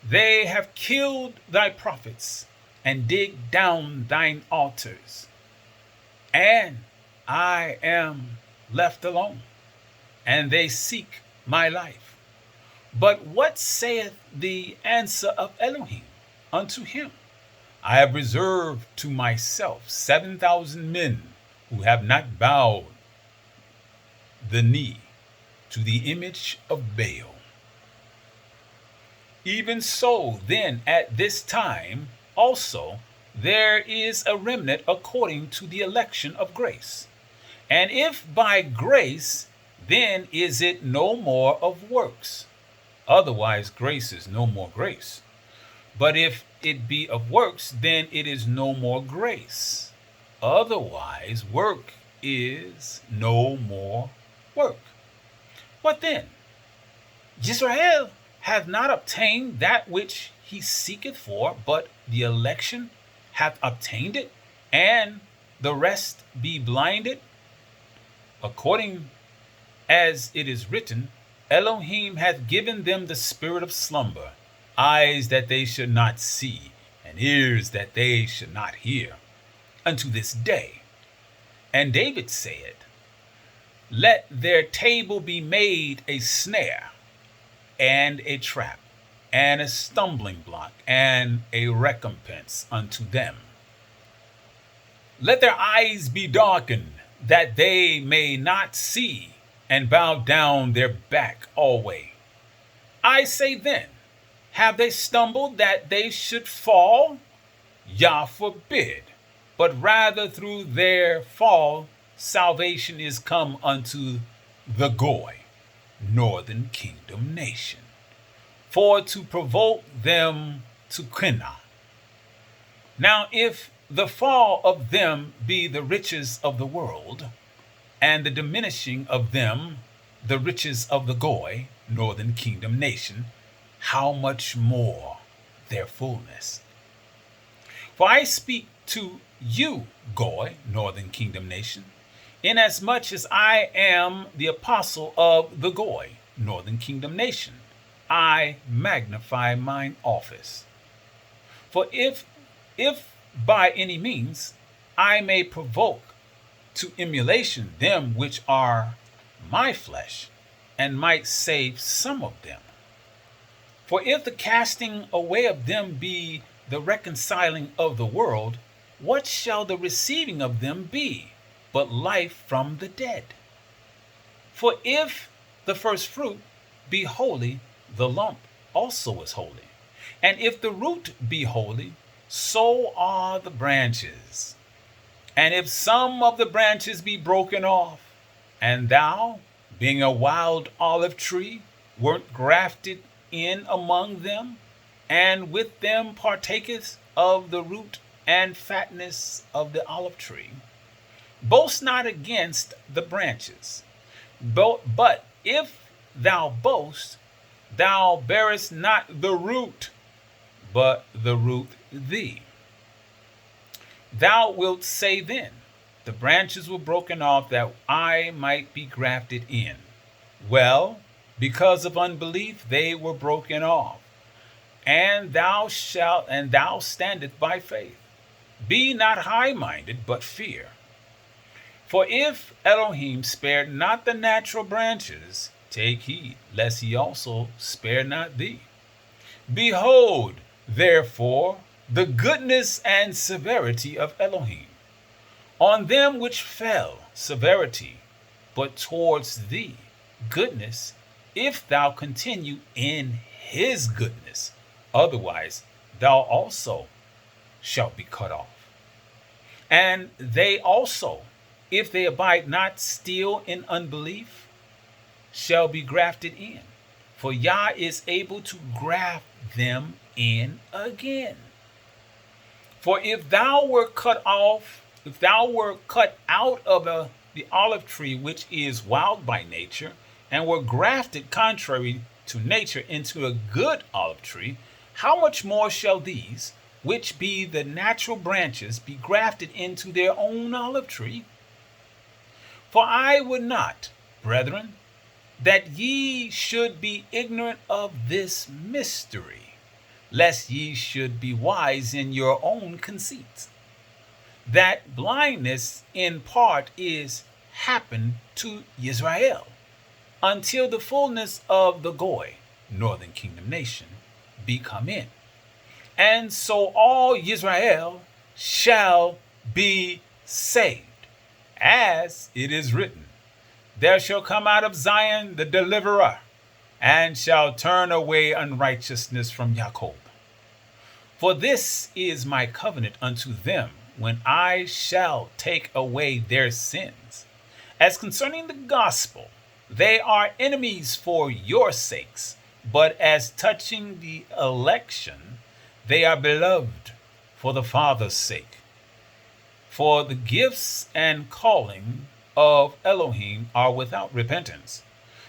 they have killed thy prophets and digged down thine altars, and I am left alone, and they seek my life. But what saith the answer of Elohim unto him? I have reserved to myself 7,000 men who have not bowed the knee to the image of Baal. Even so, then, at this time also there is a remnant according to the election of grace. And if by grace, then is it no more of works. Otherwise, grace is no more grace. But if it be of works, then it is no more grace. Otherwise, work is no more work. What then? Israel hath not obtained that which he seeketh for, but the election hath obtained it, and the rest be blinded. According as it is written, Elohim hath given them the spirit of slumber, eyes that they should not see, and ears that they should not hear, unto this day. And David said, let their table be made a snare, and a trap, and a stumbling block, and a recompense unto them. Let their eyes be darkened, that they may not see, and bow down their back alway. I say then, have they stumbled that they should fall? Yah forbid, but rather through their fall salvation is come unto the Goy, northern kingdom nation, for to provoke them to Kenah. Now if the fall of them be the riches of the world, and the diminishing of them the riches of the Goy, northern kingdom nation, how much more their fullness? For I speak to you, Goy, northern kingdom nation, inasmuch as I am the apostle of the Goy, northern kingdom nation, I magnify mine office. For if by any means I may provoke to emulation them which are my flesh, and might save some of them. For if the casting away of them be the reconciling of the world, what shall the receiving of them be, but life from the dead? For if the first fruit be holy, the lump also is holy. And if the root be holy, so are the branches. And if some of the branches be broken off, and thou, being a wild olive tree, wert grafted in among them, and with them partakest of the root and fatness of the olive tree, boast not against the branches. But if thou boast, thou bearest not the root, but the root thee. Thou wilt say then, the branches were broken off that I might be grafted in. Well, because of unbelief they were broken off. And thou standest by faith. Be not high-minded, but fear. For if Elohim spared not the natural branches, take heed, lest he also spare not thee. Behold, therefore, the goodness and severity of Elohim. On them which fell, severity, but towards thee, goodness, if thou continue in his goodness. Otherwise, thou also shalt be cut off. And they also, if they abide not still in unbelief, shall be grafted in. For Yah is able to graft them in again. For if thou were cut out of the olive tree which is wild by nature, and were grafted contrary to nature into a good olive tree, how much more shall these, which be the natural branches, be grafted into their own olive tree? For I would not, brethren, that ye should be ignorant of this mystery, lest ye should be wise in your own conceits, that blindness in part is happened to Israel, until the fullness of the Goy, northern kingdom nation, be come in. And so all Israel shall be saved, as it is written, there shall come out of Zion the deliverer, and shall turn away unrighteousness from Jacob. For this is my covenant unto them, when I shall take away their sins. As concerning the gospel, They are enemies for your sakes, but as touching the election, they are beloved for the Father's sake. For the gifts and calling of Elohim are without repentance.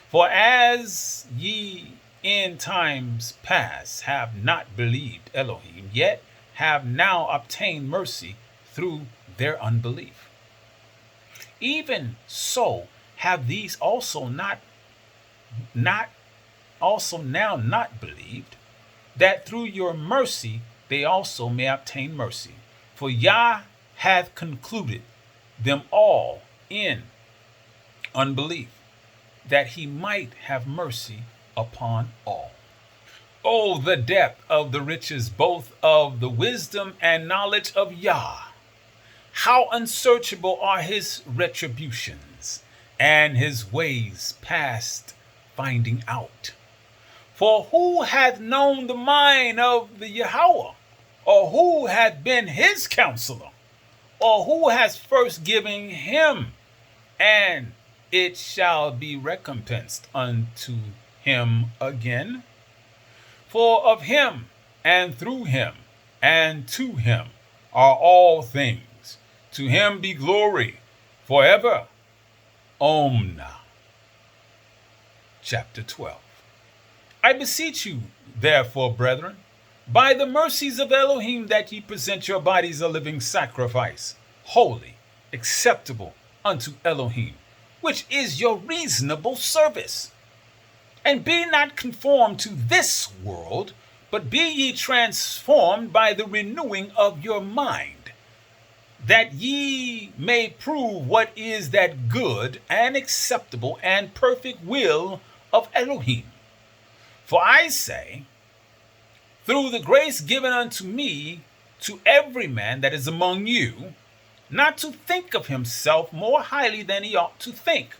For as ye in times past have not believed Elohim, yet have now obtained mercy through their unbelief. Even so have these also not believed, that through your mercy they also may obtain mercy. For Yah hath concluded them all in unbelief, that he might have mercy upon all. Oh, the depth of the riches both of the wisdom and knowledge of Yah! How unsearchable are his retributions, and his ways past finding out. For who hath known the mind of the Yahweh? Or who hath been his counselor? Or who has first given him, and it shall be recompensed unto him again? For of him, and through him, and to him are all things. To him be glory forever. Omna. Chapter 12. I beseech you, therefore, brethren, by the mercies of Elohim, that ye present your bodies a living sacrifice, holy, acceptable unto Elohim, which is your reasonable service. And be not conformed to this world, but be ye transformed by the renewing of your mind, that ye may prove what is that good and acceptable and perfect will of Elohim. For I say, through the grace given unto me, to every man that is among you, not to think of himself more highly than he ought to think,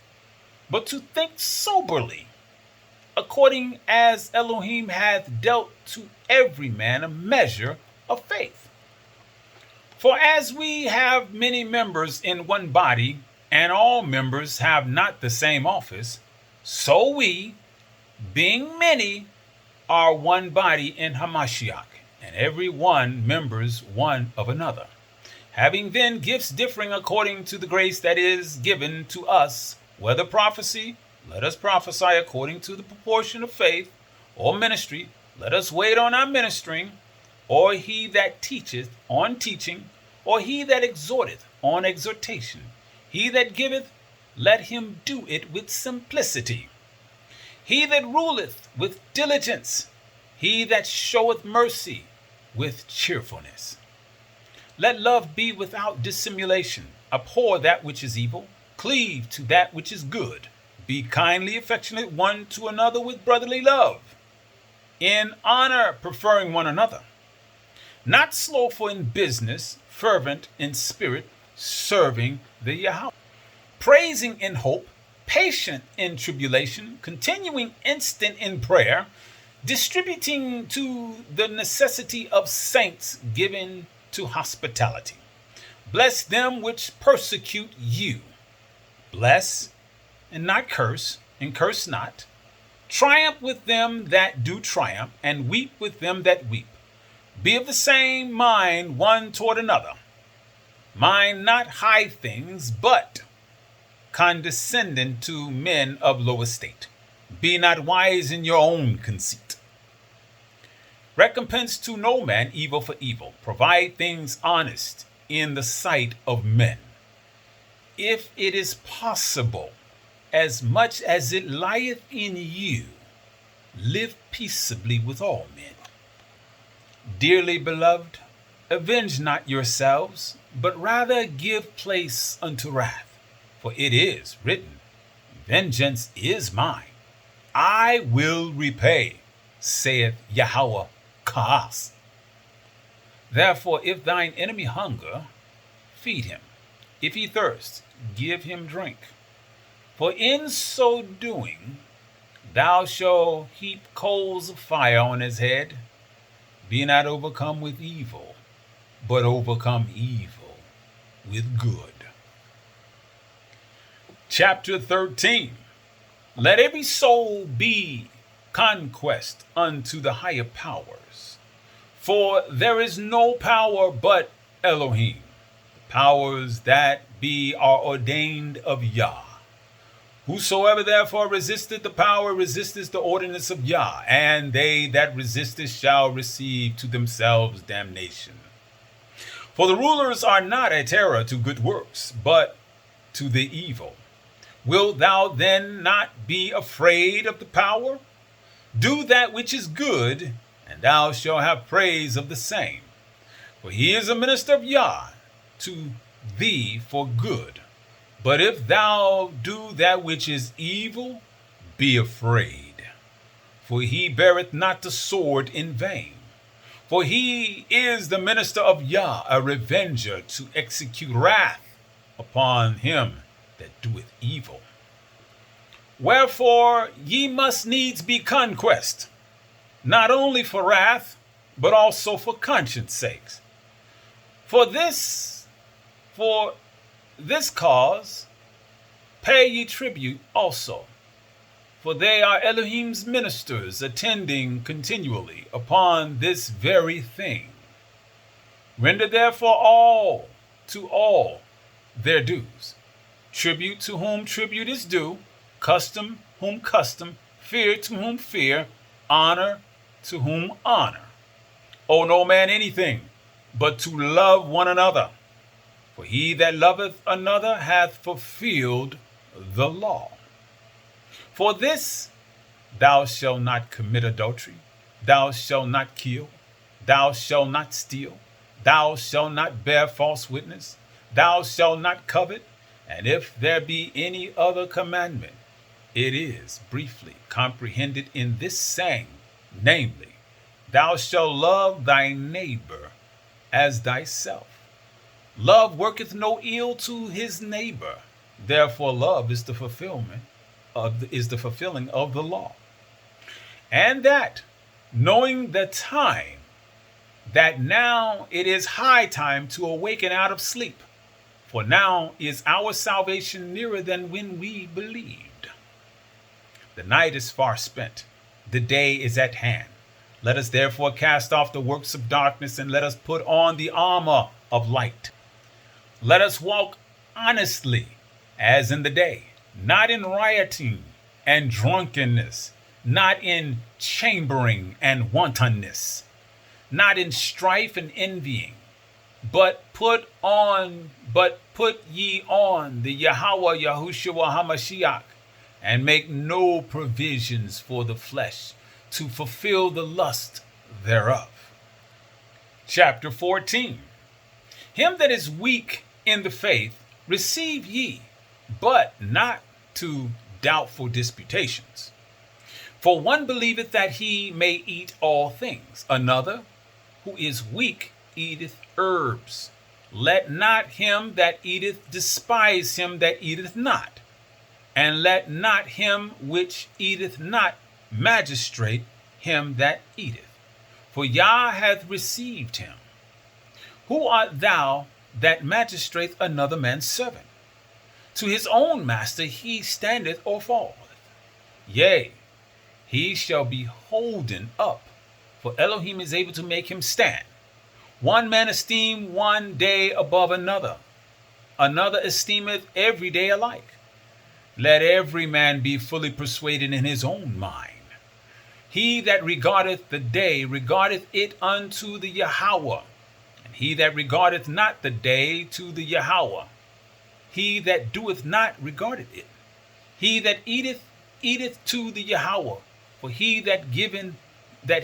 but to think soberly, according as Elohim hath dealt to every man a measure of faith. For as we have many members in one body, and all members have not the same office, so we, being many, are one body in Hamashiach, and every one members one of another. Having then gifts differing according to the grace that is given to us, whether prophecy, let us prophesy according to the proportion of faith, or ministry, let us wait on our ministering, or he that teacheth on teaching, or he that exhorteth on exhortation. He that giveth, let him do it with simplicity. He that ruleth with diligence. He that showeth mercy with cheerfulness. Let love be without dissimulation. Abhor that which is evil. Cleave to that which is good. Be kindly affectionate one to another with brotherly love, in honor preferring one another. Not slothful in business, fervent in spirit, serving the Yahweh. Praising in hope, patient in tribulation, continuing instant in prayer, distributing to the necessity of saints, given to hospitality. Bless them which persecute you. Bless and not curse, and curse not. Triumph with them that do triumph, and weep with them that weep. Be of the same mind one toward another. Mind not high things, but condescending to men of low estate. Be not wise in your own conceit. Recompense to no man evil for evil. Provide things honest in the sight of men. If it is possible, as much as it lieth in you, live peaceably with all men. Dearly beloved, avenge not yourselves, but rather give place unto wrath. For it is written, Vengeance is mine, I will repay, saith Yahweh Ka'as. Therefore, if thine enemy hunger, feed him. If he thirst, give him drink. For in so doing, thou shalt heap coals of fire on his head. Be not overcome with evil, but overcome evil with good. Chapter 13. Let every soul be conquest unto the higher powers. For there is no power but Elohim. The powers that be are ordained of Yah. Whosoever therefore resisteth the power resisteth the ordinance of Yah, and they that resisteth shall receive to themselves damnation. For the rulers are not a terror to good works, but to the evil. Wilt thou then not be afraid of the power? Do that which is good, and thou shalt have praise of the same. For he is a minister of Yah to thee for good. But if thou do that which is evil, be afraid. For he beareth not the sword in vain. For he is the minister of Yah, a revenger to execute wrath upon him that doeth evil. Wherefore ye must needs be conquest, not only for wrath, but also for conscience sakes. For this cause pay ye tribute also, for they are Elohim's ministers, attending continually upon this very thing. Render therefore all to all their dues. Tribute to whom tribute is due, custom whom custom, fear to whom fear, honor to whom honor. Owe no man anything, but to love one another. For he that loveth another hath fulfilled the law. For this, thou shalt not commit adultery, thou shalt not kill, thou shalt not steal, thou shalt not bear false witness, thou shalt not covet. And if there be any other commandment, it is briefly comprehended in this saying, namely, thou shalt love thy neighbor as thyself. Love worketh no ill to his neighbor. Therefore, love is the fulfilling of the law. And that, knowing the time, that now it is high time to awaken out of sleep, for now is our salvation nearer than when we believed. The night is far spent, the day is at hand. Let us therefore cast off the works of darkness, and let us put on the armor of light. Let us walk honestly as in the day, not in rioting and drunkenness, not in chambering and wantonness, not in strife and envying, but put ye on the Yahweh Yahushua HaMashiach, and make no provisions for the flesh to fulfill the lust thereof. Chapter 14. Him that is weak in the faith receive ye, but not to doubtful disputations. For one believeth that he may eat all things, another, who is weak, eateth herbs. Let not him that eateth despise him that eateth not, and let not him which eateth not magistrate him that eateth, for Yah hath received him. Who art thou that magistrate another man's servant? To his own master he standeth or falleth. Yea, he shall be holden up, for Elohim is able to make him stand. One man esteem one day above another, another esteemeth every day alike. Let every man be fully persuaded in his own mind. He that regardeth the day regardeth it unto the Yahweh, and he that regardeth not the day to the Yahweh. He that doeth not regardeth it. He that eateth, eateth to the Yahweh, for he that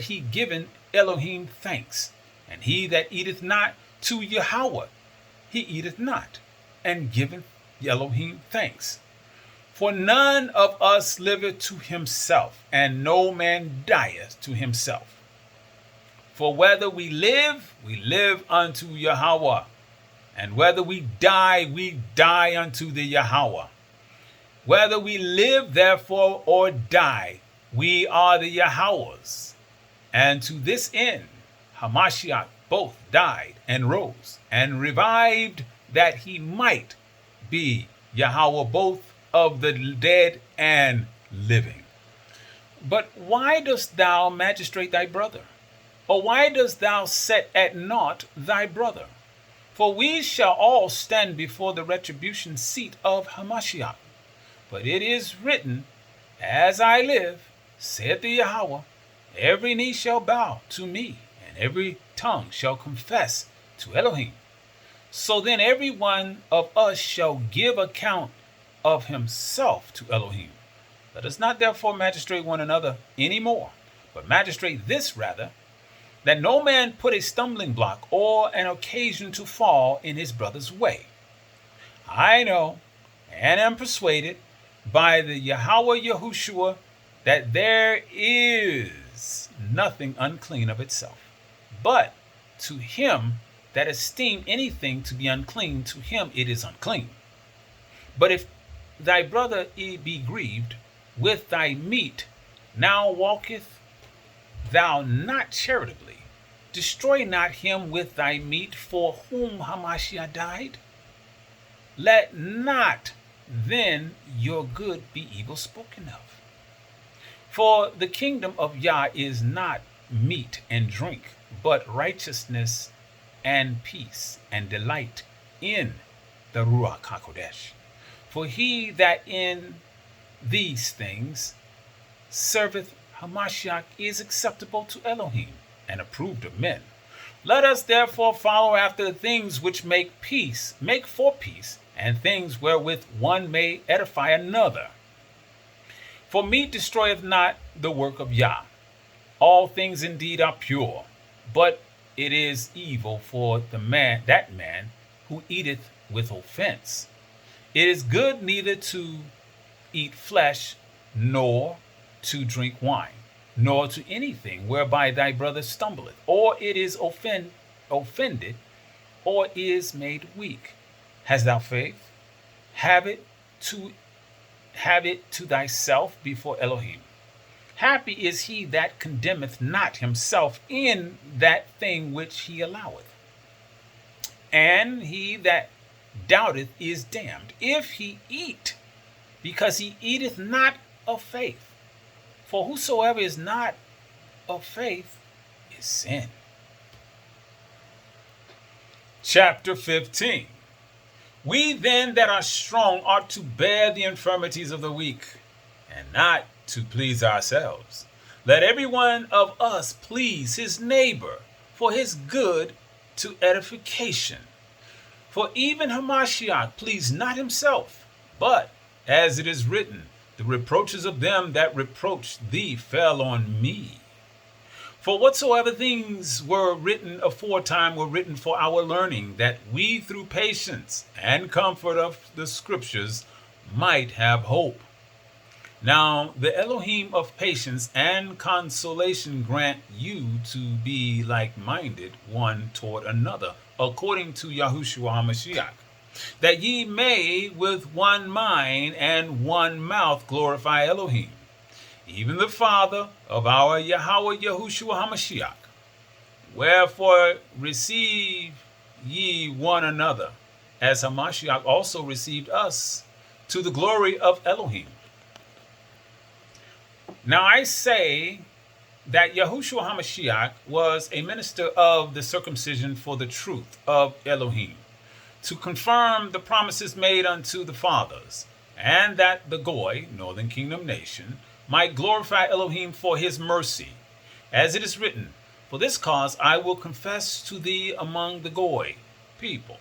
he given Elohim thanks. And he that eateth not to Yahweh, he eateth not, and giveth Elohim thanks. For none of us liveth to himself, and no man dieth to himself. For whether we live unto Yahweh, and whether we die unto the Yahweh. Whether we live, therefore, or die, we are the Yahweh's. And to this end, Hamashiach both died and rose and revived, that he might be Yahweh both of the dead and living. But why dost thou magistrate thy brother? Or why dost thou set at naught thy brother? For we shall all stand before the retribution seat of Hamashiach. But it is written, As I live, saith the Yahweh, every knee shall bow to me, and every tongue shall confess to Elohim. So then every one of us shall give account of himself to Elohim. Let us not therefore magistrate one another any more, but magistrate this rather, that no man put a stumbling block or an occasion to fall in his brother's way. I know and am persuaded by the Yahweh Yahushua that there is nothing unclean of itself. But to him that esteem anything to be unclean, to him it is unclean. But if thy brother be grieved with thy meat, now walketh thou not charitably. Destroy not him with thy meat for whom Hamashiach died. Let not then your good be evil spoken of. For the kingdom of Yah is not meat and drink, but righteousness and peace and delight in the Ruach HaKodesh. For he that in these things serveth Hamashiach is acceptable to Elohim and approved of men. Let us therefore follow after the things which make for peace, and things wherewith one may edify another. For meat destroyeth not the work of Yah. All things indeed are pure, but it is evil for that man who eateth with offense. It is good neither to eat flesh, nor to drink wine, nor to anything whereby thy brother stumbleth, or it is offended, or is made weak. Hast thou faith? Have it to thyself before Elohim. Happy is he that condemneth not himself in that thing which he alloweth. And he that doubteth is damned, if he eat, because he eateth not of faith. For whosoever is not of faith is sin. Chapter 15. We then that are strong ought to bear the infirmities of the weak, and not to please ourselves. Let every one of us please his neighbor for his good to edification. For even Hamashiach pleased not himself, but, as it is written, the reproaches of them that reproached thee fell on me. For whatsoever things were written aforetime were written for our learning, that we through patience and comfort of the scriptures might have hope. Now the Elohim of patience and consolation grant you to be like-minded one toward another, according to Yahushua HaMashiach, that ye may with one mind and one mouth glorify Elohim, even the Father of our Yahweh Yahushua HaMashiach. Wherefore receive ye one another, as Hamashiach also received us, to the glory of Elohim. Now I say that Yahushua HaMashiach was a minister of the circumcision for the truth of Elohim, to confirm the promises made unto the fathers, and that the Goy, northern kingdom nation, might glorify Elohim for his mercy. As it is written, For this cause I will confess to thee among the Goy people,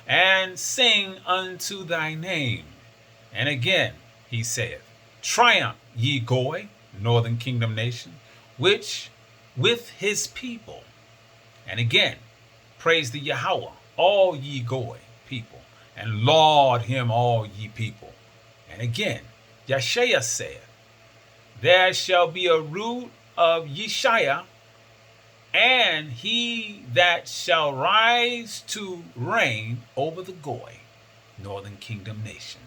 and sing unto thy name. And again he saith, Triumph, ye Goy, northern kingdom nation, which with his people. And again, praise the Yahweh, all ye Goy people, and laud him, all ye people. And again, Yeshaya saith, There shall be a root of Yeshaya, and he that shall rise to reign over the Goy, northern kingdom nation.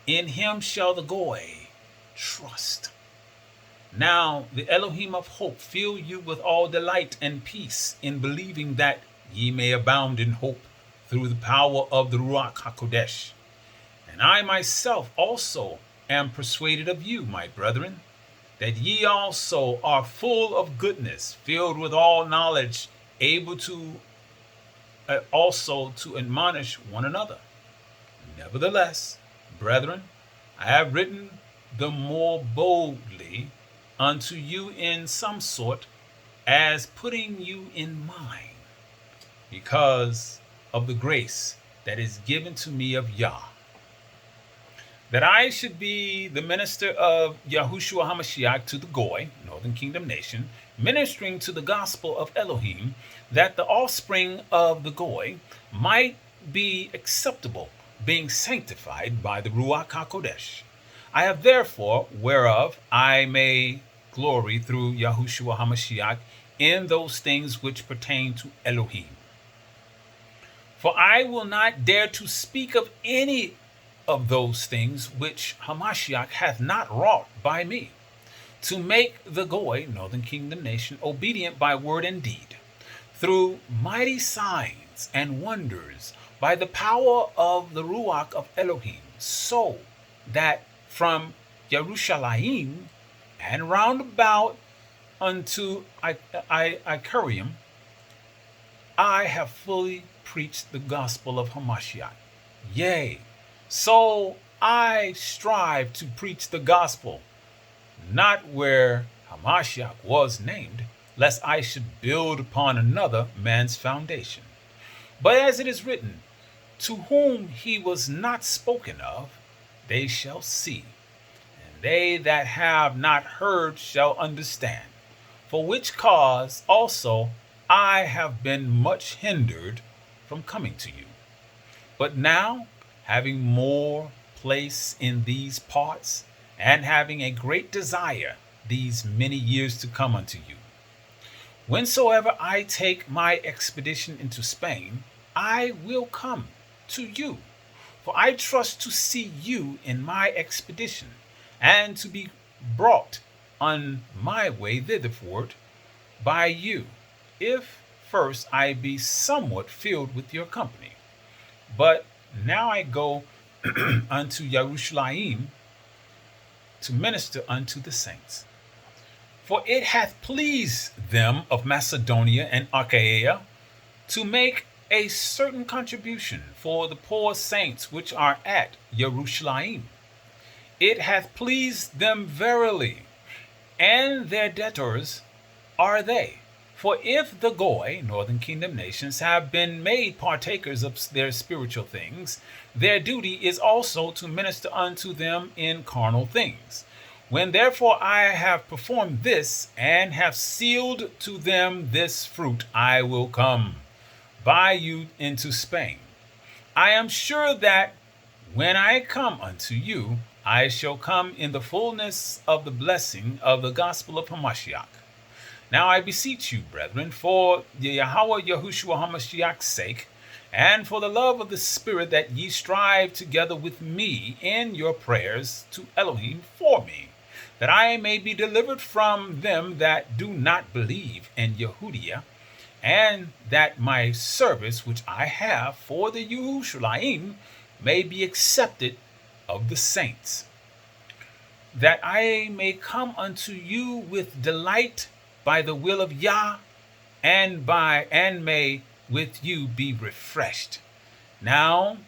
In him shall the Goy trust. Now the Elohim of hope fill you with all delight and peace in believing, that ye may abound in hope through the power of the Ruach HaKodesh. And I myself also am persuaded of you, my brethren, that ye also are full of goodness, filled with all knowledge, able to also to admonish one another. Nevertheless, brethren, I have written the more boldly unto you in some sort, as putting you in mind, because of the grace that is given to me of Yah, that I should be the minister of Yahushua HaMashiach to the Goy, Northern Kingdom nation, ministering to the gospel of Elohim, that the offspring of the Goy might be acceptable, being sanctified by the Ruach HaKodesh. I have therefore, whereof I may glory through Yahushua HaMashiach in those things which pertain to Elohim. For I will not dare to speak of any of those things which Hamashiach hath not wrought by me, to make the Goy, Northern Kingdom nation, obedient by word and deed, through mighty signs and wonders, by the power of the Ruach of Elohim, so that from Yerushalayim and round about unto Icarium, I have fully preached the gospel of Hamashiach. Yea, so I strive to preach the gospel, not where Hamashiach was named, lest I should build upon another man's foundation. But as it is written, to whom he was not spoken of, they shall see, and they that have not heard shall understand. For which cause also I have been much hindered from coming to you. But now, having more place in these parts, and having a great desire these many years to come unto you, whensoever I take my expedition into Spain, I will come to you. For I trust to see you in my expedition, and to be brought on my way thitherward by you, if first I be somewhat filled with your company. But now I go unto Yerushalayim to minister unto the saints. For it hath pleased them of Macedonia and Achaia to make a certain contribution for the poor saints which are at Yerushalayim. It hath pleased them verily, and their debtors are they. For if the Goy, Northern Kingdom nations, have been made partakers of their spiritual things, their duty is also to minister unto them in carnal things. When therefore I have performed this, and have sealed to them this fruit, I will come by you into Spain. I am sure that when I come unto you, I shall come in the fullness of the blessing of the gospel of Hamashiach. Now I beseech you, brethren, for the Yahweh Yahushua HaMashiach's sake, and for the love of the Spirit, that ye strive together with me in your prayers to Elohim for me, that I may be delivered from them that do not believe in Yehudia, and that my service which I have for the Yerushalayim may be accepted of the saints, that I may come unto you with delight by the will of Yah, and may with you be refreshed. Now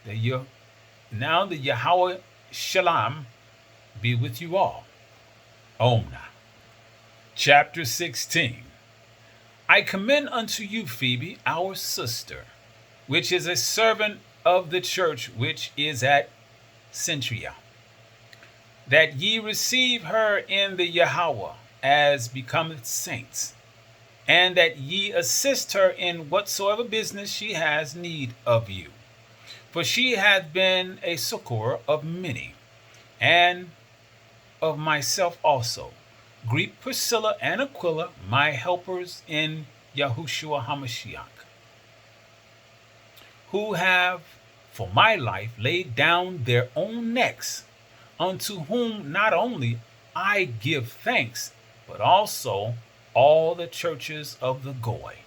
the Yahweh Shalom be with you all. Omna. Chapter 16. I commend unto you Phoebe, our sister, which is a servant of the church which is at Centria, that ye receive her in the Yahweh as becometh saints, and that ye assist her in whatsoever business she has need of you. For she hath been a succor of many, and of myself also. Greet Priscilla and Aquila, my helpers in Yahushua HaMashiach, who have for my life laid down their own necks, unto whom not only I give thanks, but also all the churches of the Goy,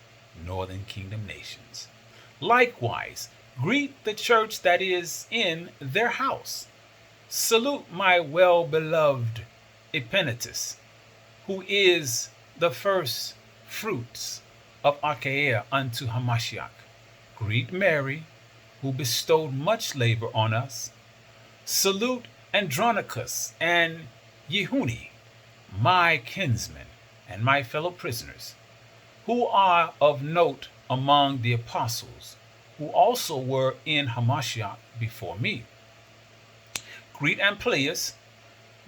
Northern Kingdom nations. Likewise, greet the church that is in their house. Salute my well-beloved Epenetus, who is the first fruits of Achaia unto Hamashiach. Greet Mary, who bestowed much labor on us. Salute Andronicus and Yehuni, my kinsmen and my fellow prisoners, who are of note among the apostles, who also were in Hamashiach before me. Greet Amplias,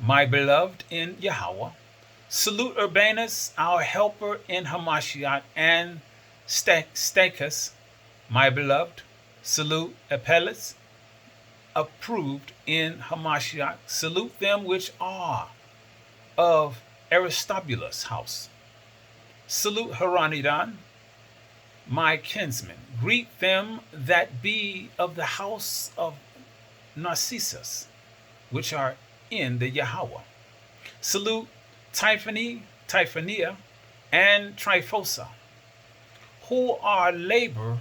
my beloved in Yahweh. Salute Urbanus, our helper in Hamashiach, and Stachys, my beloved. Salute Apelles, approved in Hamashiach. Salute them which are of Aristobulus' house. Salute Heronidon, my kinsman. Greet them that be of the house of Narcissus, which are in the Yahweh. Salute Tryphenia, and Tryphosa, who labor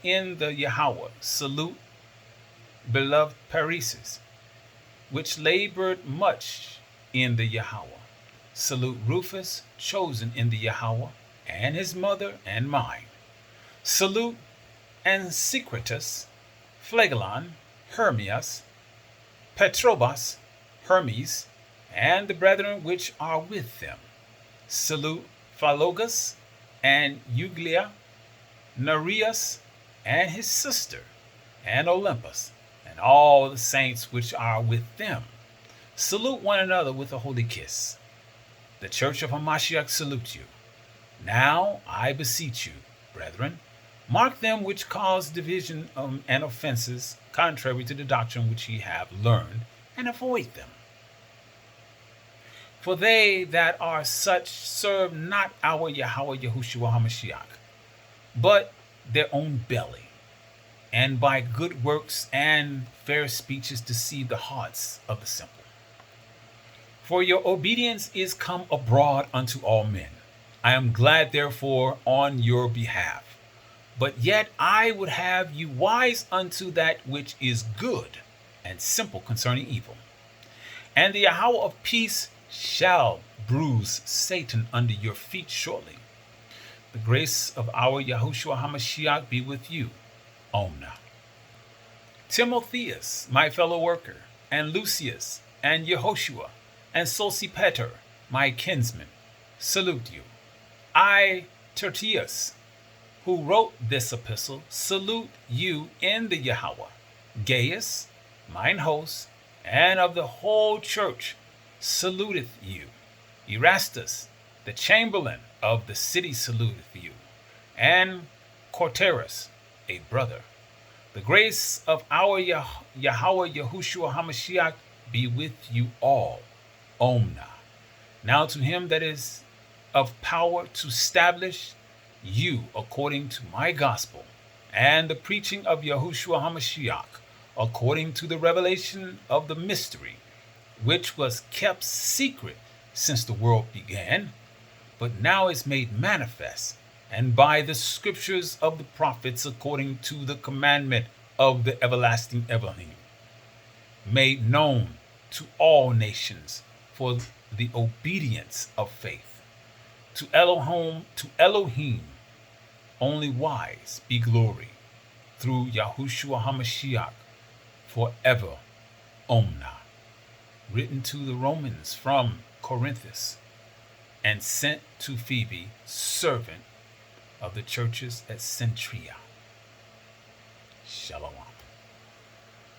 in the Yahweh. Salute beloved Paresis, which labored much in the Yahweh. Salute Rufus, chosen in the Yahweh, and his mother and mine. Salute Ansicritus, Phlegon, Hermias, Petrobas, Hermes, and the brethren which are with them. Salute Philologus and Euglia, Nereus and his sister, and Olympus, and all the saints which are with them. Salute one another with a holy kiss. The church of Hamashiach salutes you. Now I beseech you, brethren, mark them which cause division and offenses contrary to the doctrine which ye have learned, and avoid them. For they that are such serve not our Yahweh Yahushua HaMashiach, but their own belly, and by good works and fair speeches deceive the hearts of the simple. For your obedience is come abroad unto all men. I am glad therefore on your behalf. But yet I would have you wise unto that which is good, and simple concerning evil. And the Yahweh of peace shall bruise Satan under your feet shortly. The grace of our Yahushua HaMashiach be with you. Omna. Timotheus, my fellow worker, and Lucius, and Yehoshua, and Sosipater, my kinsman, salute you. I, Tertius, who wrote this epistle, salute you in the Yahweh. Gaius, mine host, and of the whole church, saluteth you. Erastus, the chamberlain of the city, saluteth you. And Quarterus, a brother. The grace of our Yahweh Yahushua HaMashiach be with you all. Omna. Now to him that is of power to establish you according to my gospel, and the preaching of Yahushua HaMashiach, according to the revelation of the mystery, which was kept secret since the world began, but now is made manifest, and by the scriptures of the prophets, according to the commandment of the everlasting Elohim, made known to all nations for the obedience of faith. To Elohim, only wise, be glory, through Yahushua HaMashiach, forever. Omna. Written to the Romans from Corinthus, and sent to Phoebe, servant of the churches at Centria. Shalom.